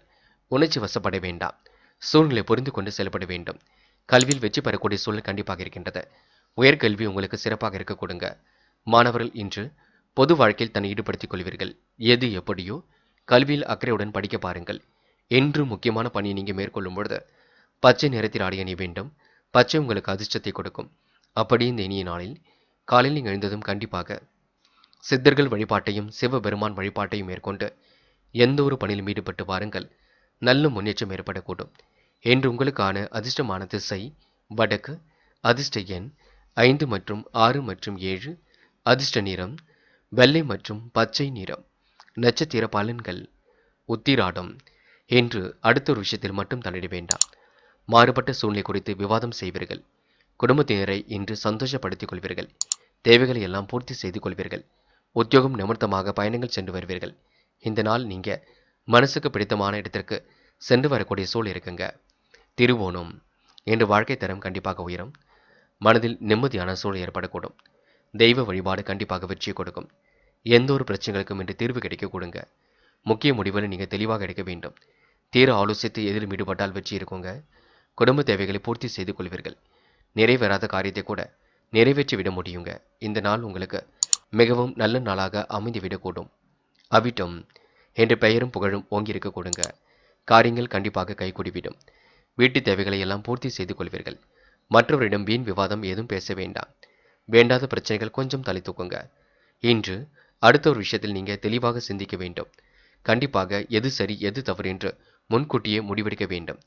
உணர்ச்சி வசப்பட வேண்டாம். சூழ்நிலை புரிந்து கொண்டு செயல்பட வேண்டும். கல்வியில் வெற்றி பெறக்கூடிய சூழல் கண்டிப்பாக இருக்கின்றது. உயர்கல்வி உங்களுக்கு சிறப்பாக இருக்க கொடுங்க. மாணவர்கள் இன்று பொது வாழ்க்கையில் தன்னை ஈடுபடுத்திக் கொள்வீர்கள். எது எப்படியோ கல்வியில் அக்கறையுடன் படிக்க பாருங்கள். என்று முக்கியமான பணியை நீங்க மேற்கொள்ளும் பொழுது பச்சை நிறத்தில் ஆடை அணிய வேண்டும். பச்சை உங்களுக்கு அதிர்ஷ்டத்தை கொடுக்கும். அப்படி இந்த இனிய நாளில் காலையில் நீங்கள் எழுந்ததும் கண்டிப்பாக சித்தர்கள் வழிபாட்டையும் சிவபெருமான் வழிபாட்டையும் மேற்கொண்டு எந்த ஒரு பணியிலும் ஈடுபட்டு வாருங்கள். நல்ல முன்னேற்றம் ஏற்படக்கூடும். என்று உங்களுக்கான அதிர்ஷ்டமான திசை வடக்கு. அதிர்ஷ்ட எண் 5 மற்றும் 6 மற்றும் 7. அதிர்ஷ்ட நிறம் வெள்ளை மற்றும் பச்சை நிறம். நட்சத்திர பலன்கள் உத்திராடம். என்று அடுத்த ஒரு விஷயத்தில் மட்டும் தலையிட வேண்டாம். மாறுபட்ட சூழ்நிலை குறித்து விவாதம் செய்வீர்கள். குடும்பத்தினரை இன்று சந்தோஷப்படுத்திக் கொள்வீர்கள். தேவைகளை எல்லாம் பூர்த்தி செய்து கொள்வீர்கள். உத்தியோகம் நிமித்தமாக பயணங்கள் சென்று வருவீர்கள். இந்த நாள் நீங்க மனசுக்கு பிடித்தமான இடத்திற்கு சென்று வரக்கூடிய சூழல் இருக்குங்க. திருவோணம். என்று வாழ்க்கை தரம் கண்டிப்பாக உயரும். மனதில் நிம்மதியான சூழல் ஏற்படக்கூடும். தெய்வ வழிபாடு கண்டிப்பாக வெற்றியை கொடுக்கும். எந்த ஒரு பிரச்சனைகளுக்கும் இன்று தீர்வு கிடைக்க கொடுங்க. முக்கிய முடிவுகளை நீங்கள் தெளிவாக எடுக்க வேண்டும். தீர ஆலோசித்து எதிலும் ஈடுபட்டால் வெற்றி இருக்குங்க. குடும்ப தேவைகளை பூர்த்தி செய்து கொள்வீர்கள். நிறைவேறாத காரியத்தை கூட நிறைவேற்றி விட முடியுங்க. இந்த நாள் உங்களுக்கு மிகவும் நல்ல நாளாக அமைந்துவிடக்கூடும். அவிட்டம். என்று பெயரும் புகழும் ஓங்கியிருக்க கொடுங்க. காரியங்கள் கண்டிப்பாக கைகூடிவிடும். வீட்டு தேவைகளை எல்லாம் பூர்த்தி செய்து கொள்வீர்கள். மற்றவரிடம் வீண் விவாதம் ஏதும் பேச வேண்டாம். வேண்டாத பிரச்சனைகள் கொஞ்சம் தலை தூக்குங்க. இன்று அடுத்த ஒரு விஷயத்தில் நீங்க தெளிவாக சிந்திக்க வேண்டும். கண்டிப்பாக எது சரி எது தவறு என்று முன்கூட்டியே முடிவெடுக்க வேண்டும்.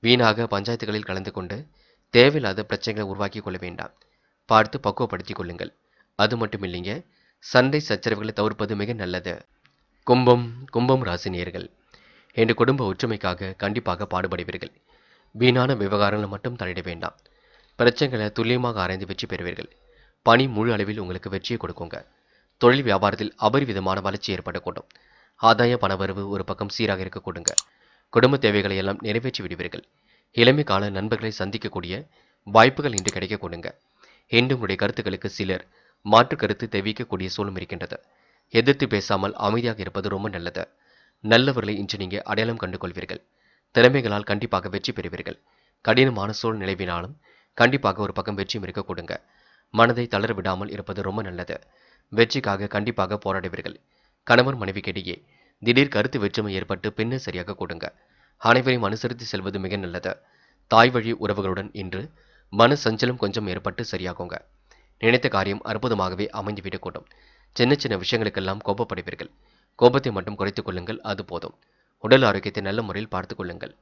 வீணாக பஞ்சாயத்துகளில் கலந்து கொண்டு தேவையில்லாத பிரச்சனைகளை உருவாக்கி கொள்ள வேண்டாம். பார்த்து பக்குவப்படுத்திக் கொள்ளுங்கள். அது மட்டும் இல்லைங்க, சண்டை சச்சரவுகளை தவிர்ப்பது மிக நல்லது. கும்பம். கும்பம் ராசி நேயர்கள் என்று குடும்ப ஒற்றுமைக்காக கண்டிப்பாக பாடுபடுவீர்கள். வீணான விவகாரங்களை மட்டும் தலையிட வேண்டாம். பிரச்சனைகளை துல்லியமாக ஆராய்ந்து வெற்றி பெறுவீர்கள். பணி முழு அளவில் உங்களுக்கு வெற்றியை கொடுக்குங்க. தொழில் வியாபாரத்தில் அபரிவிதமான வளர்ச்சி ஏற்படக்கூடும். ஆதாய பணவரவு ஒரு பக்கம் சீராக இருக்க கொடுங்க. குடும்ப தேவைகளை எல்லாம் நிறைவேற்றி விடுவீர்கள். இளமை கால நண்பர்களை சந்திக்கக்கூடிய வாய்ப்புகள் இன்று கிடைக்க கொடுங்க. இன்று உங்களுடைய கருத்துக்களுக்கு சிலர் மாற்று கருத்து தெரிவிக்கக்கூடிய சூழலும் இருக்கின்றது. எதிர்த்து பேசாமல் அமைதியாக இருப்பது ரொம்ப நல்லது. நல்லவர்களை இன்று நீங்க அடையாளம் கண்டு கொள்வீர்கள். திறமைகளால் கண்டிப்பாக வெற்றி பெறுவீர்கள். கடினமான சூழல் நிலவினாலும் கண்டிப்பாக ஒரு பக்கம் வெற்றியும் இருக்க கொடுங்க. மனதை தளர விடாமல் இருப்பது ரொம்ப நல்லது. வெற்றிக்காக கண்டிப்பாக போராடுவீர்கள். கணவன் மனைவிக்கிடையே திடீர் கருத்து வேற்றுமை ஏற்பட்டு பின்னர் சரியாக கொடுங்க. அனைவரையும் அனுசரித்து செல்வது மிக நல்லது. தாய் வழி உறவுகளுடன் இன்று மன சஞ்சலம் கொஞ்சம் ஏற்பட்டு சரியாகுங்க. நினைத்த காரியம் அற்புதமாகவே அமைந்துவிடக்கூடும். சின்ன சின்ன விஷயங்களுக்கெல்லாம் கோபப்படுவீர்கள். கோபத்தை மட்டும் குறைத்துக் கொள்ளுங்கள், அது போதும். உடல் ஆரோக்கியத்தை நல்ல முறையில் பார்த்துக் கொள்ளுங்கள்.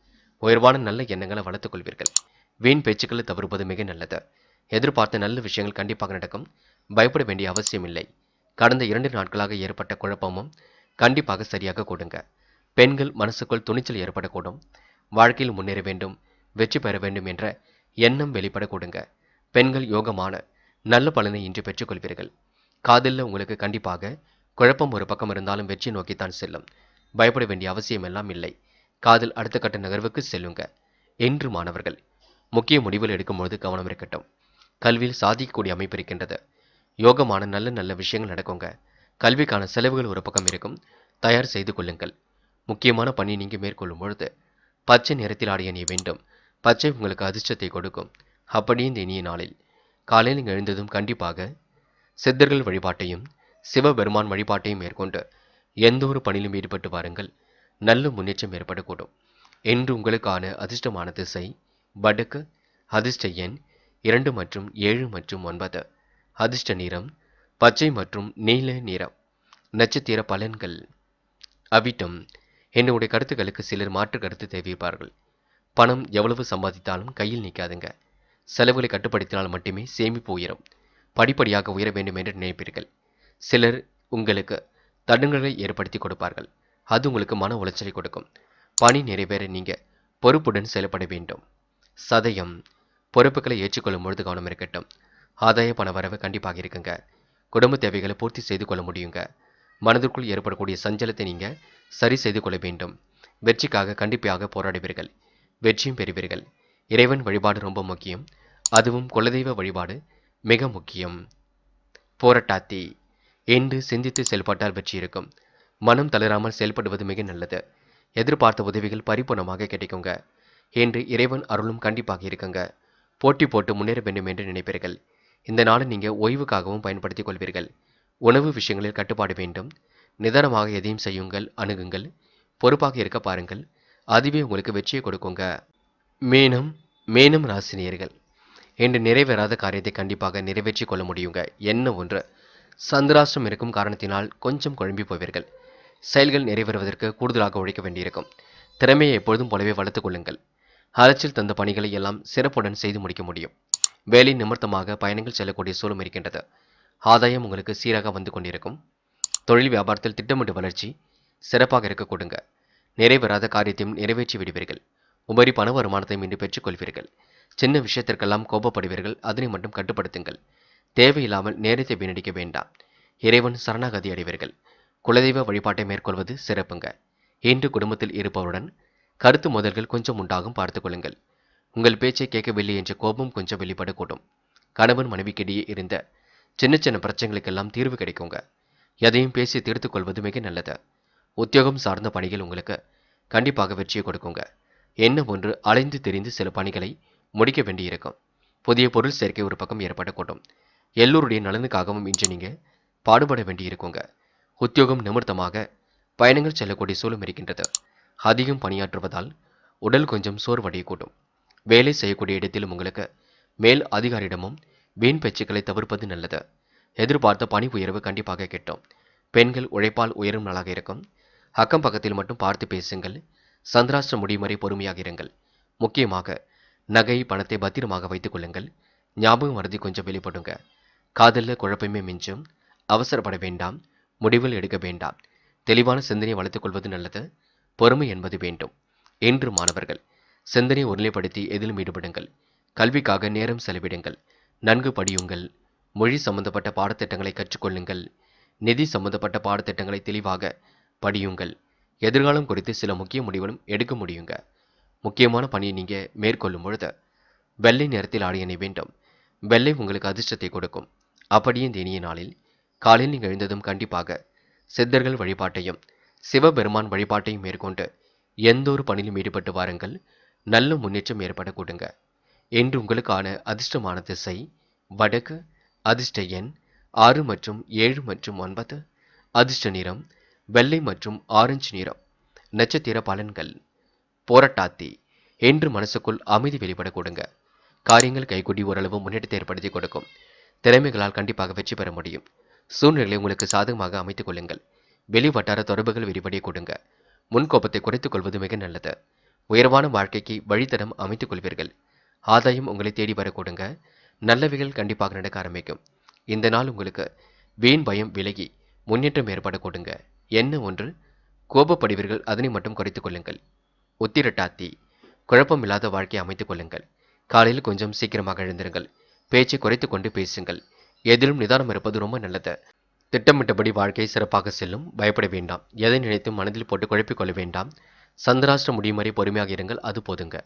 உயர்வான நல்ல எண்ணங்களை வளர்த்துக் கொள்வீர்கள். வீண் பேச்சுக்களை தவிர்ப்பது மிக நல்லது. எதிர்பார்த்த நல்ல விஷயங்கள் கண்டிப்பாக நடக்கும். பயப்பட வேண்டிய அவசியமில்லை. கடந்த 2 நாட்களாக ஏற்பட்ட குழப்பமும் கண்டிப்பாக சரியாக கொடுங்க. பெண்கள் மனசுக்குள் துணிச்சல் ஏற்படக்கூடும். வாழ்க்கையில் முன்னேற வேண்டும், வெற்றி பெற வேண்டும் என்ற எண்ணம் வெளிப்பட கொடுங்க. பெண்கள் யோகமான நல்ல பலனை இன்று பெற்றுக்கொள்வீர்கள். காதலில் உங்களுக்கு கண்டிப்பாக குழப்பம் ஒரு பக்கம் இருந்தாலும் வெற்றி நோக்கித்தான் செல்லும். பயப்பட வேண்டிய அவசியம் எல்லாம் இல்லை. காதல் அடுத்த கட்ட நகர்வுக்கு செல்லுங்க. என்று மாணவர்கள் முக்கிய முடிவுகள் எடுக்கும்போது கவனம் இருக்கட்டும். கல்வியில் சாதிக்கக்கூடிய அமைப்பு இருக்கின்றது. யோகமான நல்ல நல்ல விஷயங்கள் நடக்குங்க. கல்விக்கான செலவுகள் ஒரு பக்கம் இருக்கும். தயார் செய்து கொள்ளுங்கள். முக்கியமான பணி நீங்க மேற்கொள்ளும் பொழுது பச்சை நிறத்தில் ஆடை அணிய வேண்டும். பச்சை உங்களுக்கு அதிர்ஷ்டத்தை கொடுக்கும். அப்படியே இந்த இனிய நாளில் காலையில் நீங்கள் எழுந்ததும் கண்டிப்பாக சித்தர்கள் வழிபாட்டையும் சிவபெருமான் வழிபாட்டையும் மேற்கொண்டு எந்த ஒரு பணியிலும் ஈடுபட்டு வாருங்கள். நல்ல முன்னேற்றம் ஏற்படக்கூடும். என்று உங்களுக்கான அதிர்ஷ்டமான திசை வடக்கு. அதிர்ஷ்ட எண் 2 மற்றும் 7 மற்றும் 9. அதிர்ஷ்ட நிறம் பச்சை மற்றும் நீல நிறம். நட்சத்திர பலன்கள். அவிட்டம். என்னுடைய கருத்துக்களுக்கு சிலர் மாற்று கருத்து தெரிவிப்பார்கள். பணம் எவ்வளவு சம்பாதித்தாலும் கையில் நிற்காதுங்க. செலவுகளை கட்டுப்படுத்தினால் மட்டுமே சேமிப்பு உயரும். படிப்படியாக உயர வேண்டும் என்று நினைப்பீர்கள். சிலர் உங்களுக்கு தடங்கல்களை ஏற்படுத்தி கொடுப்பார்கள். அது உங்களுக்கு மன உளைச்சலை கொடுக்கும். பணி நிறைவேற நீங்க பொறுப்புடன் செயல்பட வேண்டும். சதயம். பொறுப்புகளை ஏற்றுக்கொள்ளும் பொழுது கவனம் இருக்கட்டும். ஆதாய பண வரவு கண்டிப்பாக இருக்குங்க. குடும்ப தேவைகளை பூர்த்தி செய்து கொள்ள முடியுங்க. மனதிற்குள் ஏற்படக்கூடிய சஞ்சலத்தை நீங்க சரி செய்து கொள்ள வேண்டும். வெற்றிக்காக கண்டிப்பாக போராடுவீர்கள். வெற்றியும் பெறுவீர்கள். இறைவன் வழிபாடு ரொம்ப முக்கியம். அதுவும் குலதெய்வ வழிபாடு மிக முக்கியம். போராட்டாத்தி. என்று சிந்தித்து செயல்பட்டால் வெற்றி இருக்கும். மனம் தளராமல் செயல்படுவது மிக நல்லது. எதிர்பார்த்த உதவிகள் பரிபூர்ணமாக கிடைக்குங்க. என்று இறைவன் அருளும் கண்டிப்பாக இருக்குங்க. போட்டி போட்டு முன்னேற வேண்டும் என்று நினைப்பீர்கள். இந்த நாளை நீங்க ஓய்வுக்காகவும் பயன்படுத்திக் கொள்வீர்கள். உணவு விஷயங்களில் கட்டுப்பாடு வேண்டும். நிதானமாக எதையும் செய்யுங்கள், அணுகுங்கள். பொறுப்பாக இருக்க பாருங்கள். அதுவே உங்களுக்கு வெற்றியை கொடுக்குங்க. மேனம். மேனம் ராசினியர்கள் என்று நிறைவேறாத காரியத்தை கண்டிப்பாக நிறைவேற்றிக் கொள்ள முடியுங்க. என்ன ஒன்று சந்திராஷ்டிரம் இருக்கும் காரணத்தினால் கொஞ்சம் குழம்பி போவீர்கள். செயல்கள் நிறைவேறுவதற்கு கூடுதலாக உழைக்க வேண்டியிருக்கும். திறமையை எப்பொழுதும் போலவே வளர்த்துக் கொள்ளுங்கள். அலைச்சல் தந்த பணிகளை எல்லாம் சிறப்புடன் செய்து முடிக்க முடியும். வேலை நிமித்தமாக பயணங்கள் செல்லக்கூடிய சூழலும் இருக்கின்றது. ஆதாயம் உங்களுக்கு சீராக வந்து கொண்டிருக்கும். தொழில் வியாபாரத்தில் திட்டமிட்ட வளர்ச்சி சிறப்பாக இருக்க கொடுங்க. நிறைவேறாத காரியத்தையும் நிறைவேற்றி விடுவீர்கள். உபரி பண வருமானத்தையும் இன்று பெற்றுக் கொள்வீர்கள். சின்ன விஷயத்திற்கெல்லாம் கோபப்படுவீர்கள். அதனை மட்டும் கட்டுப்படுத்துங்கள். தேவையில்லாமல் நேரத்தை வீணடிக்க வேண்டாம். இறைவன் சரணாகதி அடைவீர்கள். குலதெய்வ வழிபாட்டை மேற்கொள்வது சிறப்புங்க. இன்று குடும்பத்தில் இருப்பவருடன் கருத்து மோதல்கள் கொஞ்சம் உண்டாகும் பார்த்துக் கொள்ளுங்கள். உங்கள் பேச்சை கேட்கவில்லை என்ற கோபம் கொஞ்சம் வெளிப்படக்கூடும். கணவன் மனைவிக்கிடையே இருந்த சின்ன சின்ன பிரச்சனைகளுக்கெல்லாம் தீர்வு கிடைக்குங்க. எதையும் பேசி தீர்த்துக் கொள்வது மிக நல்லது. உத்தியோகம் சார்ந்த பணிகள் உங்களுக்கு கண்டிப்பாக வெற்றியை கொடுக்குங்க. என்ன ஒன்று அலைந்து திரிந்து சில பணிகளை முடிக்க வேண்டியிருக்கும். புதிய பொருள் சேர்க்கை ஒரு பக்கம் ஏற்படக்கூடும். எல்லோருடைய நலனுக்காகவும் இன்று நீங்க பாடுபட வேண்டியிருக்குங்க. உத்தியோகம் நிமித்தமாக பயணங்கள் செல்லக்கூடிய சூழலும் இருக்கின்றது. அதிகம் பணியாற்றுவதால் உடல் கொஞ்சம் சோர்வடையக்கூடும். வேலை செய்யக்கூடிய இடத்திலும் உங்களுக்கு மேல் அதிகாரியிடமும் வீண் பேச்சுக்களை தவிர்ப்பது நல்லது. எதிர்பார்த்த பணி உயர்வு கண்டிப்பாக கிட்டும். பெண்கள் உழைப்பால் உயரும் நாளாக இருக்கும். அக்கம் பக்கத்தில் மட்டும் பார்த்து பேசுங்கள். சந்திராஷ்டிரம் முடியும் வரை பொறுமையாக இருங்கள். முக்கியமாக நகை பணத்தை பத்திரமாக வைத்துக் கொள்ளுங்கள். ஞாபகம் மறதி கொஞ்சம் வெளிப்படுங்க. காதலில் குழப்பமே மிஞ்சும். அவசரப்பட வேண்டாம். முடிவுகள் எடுக்க வேண்டாம். தெளிவான சிந்தனையை வளர்த்துக் கொள்வது நல்லது. பொறுமை என்பது வேண்டும். என்று மாணவர்கள் சிந்தனையை ஒருநிலைப்படுத்தி எதிலும் ஈடுபடுங்கள். கல்விக்காக நேரம் செலவிடுங்கள். நன்கு படியுங்கள். மொழி சம்பந்தப்பட்ட பாடத்திட்டங்களை கற்றுக்கொள்ளுங்கள். நிதி சம்பந்தப்பட்ட பாடத்திட்டங்களை தெளிவாக படியுங்கள். எதிர்காலம் குறித்து சில முக்கிய முடிவுகளும் எடுக்க முடியுங்க. முக்கியமான பணியை நீங்க மேற்கொள்ளும் பொழுது வெள்ளை நிறத்தில் ஆடை அணிய வேண்டும். வெள்ளை உங்களுக்கு அதிர்ஷ்டத்தை கொடுக்கும். அப்படியே இந்த இனிய நாளில் காலையில் நீங்கள் எழுந்ததும் கண்டிப்பாக சித்தர்கள் வழிபாட்டையும் சிவபெருமான் வழிபாட்டையும் மேற்கொண்டு எந்த ஒரு பணியிலும் ஈடுபட்டு வாருங்கள். நல்ல முன்னேற்றம் ஏற்பட கொடுங்க. என்று உங்களுக்கான அதிர்ஷ்டமான திசை வடக்கு. அதிர்ஷ்ட எண் 6 மற்றும் 7 மற்றும் 9. அதிர்ஷ்ட நிறம் வெள்ளை மற்றும் ஆரஞ்சு நிறம். நட்சத்திர பலன்கள். போராட்டாத்தி. என்று மனசுக்குள் அமைதி வெளிப்பட கொடுங்க. காரியங்கள் கைகூடி ஓரளவு முன்னேற்றத்தை ஏற்படுத்தி கொடுக்கும். திறமைகளால் கண்டிப்பாக வெற்றி பெற முடியும். சூழ்நிலைகளை உங்களுக்கு சாதகமாக அமைத்துக் கொள்ளுங்கள். வெளி வட்டார தொடர்புகள் விரிவடைய கொடுங்க. முன்கோபத்தை குறைத்துக் கொள்வது மிக நல்லது. உயர்வான வாழ்க்கைக்கு வழித்தடம் அமைத்துக் கொள்வீர்கள். ஆதாயம் உங்களை தேடி வர கொடுங்க. நல்லவைகள் கண்டிப்பாக நடக்க ஆரம்பிக்கும். இந்த நாள் உங்களுக்கு வீண் பயம் விலகி முன்னேற்றம் ஏற்பட கொடுங்க. என்ன ஒன்று கோபப்படுவீர்கள். அதனை மட்டும் குறைத்துக் கொள்ளுங்கள். உத்திரட்டாத்தி. குழப்பம் இல்லாத வாழ்க்கையை அமைத்துக் கொள்ளுங்கள். காலையில் கொஞ்சம் சீக்கிரமாக எழுந்திருங்கள். பேச்சை குறைத்துக் கொண்டு பேசுங்கள். எதிலும் நிதானம் இருப்பது ரொம்ப நல்லது. திட்டமிட்டபடி வாழ்க்கை சிறப்பாக செல்லும். பயப்பட வேண்டாம். எதை நினைத்தும் மனதில் போட்டு குழப்பிக் கொள்ள வேண்டாம். சந்திராஷ்டிரம் முடியும் வரை பொறுமையாக இருங்கள். அது போதுங்க.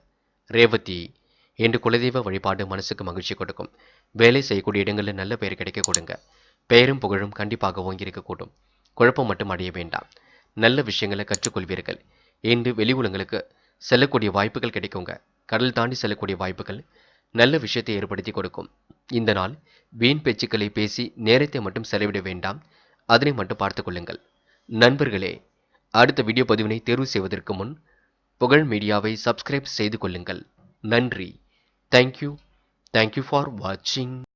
ரேவதி, இன்று குலதெய்வ வழிபாடு மனசுக்கு மகிழ்ச்சி கொடுக்கும். வேலை செய்யக்கூடிய இடங்களில் நல்ல பெயர் கிடைக்க கொடுங்க. பெயரும் புகழும் கண்டிப்பாக ஓங்கி இருக்கக்கூடும். குழப்பம் மட்டும் அடைய வேண்டாம். நல்ல விஷயங்களை கற்றுக்கொள்வீர்கள். இன்று வெளி உலகங்களுக்கு செல்லக்கூடிய வாய்ப்புகள் கிடைக்குங்க. கடல் தாண்டி செல்லக்கூடிய வாய்ப்புகள் நல்ல விஷயத்தை ஏற்படுத்தி கொடுக்கும். இந்த நாள் வீண் பேச்சுக்களை பேசி நேரத்தை மட்டும் செலவிட வேண்டாம். அதனை மட்டும் பார்த்துக் கொள்ளுங்கள். நண்பர்களே, அடுத்த வீடியோ பதிவினை தேர்வு செய்வதற்கு முன் புகழ் மீடியாவை சப்ஸ்கிரைப் செய்து கொள்ளுங்கள். நன்றி. தேங்க்யூ ஃபார் வாட்சிங்.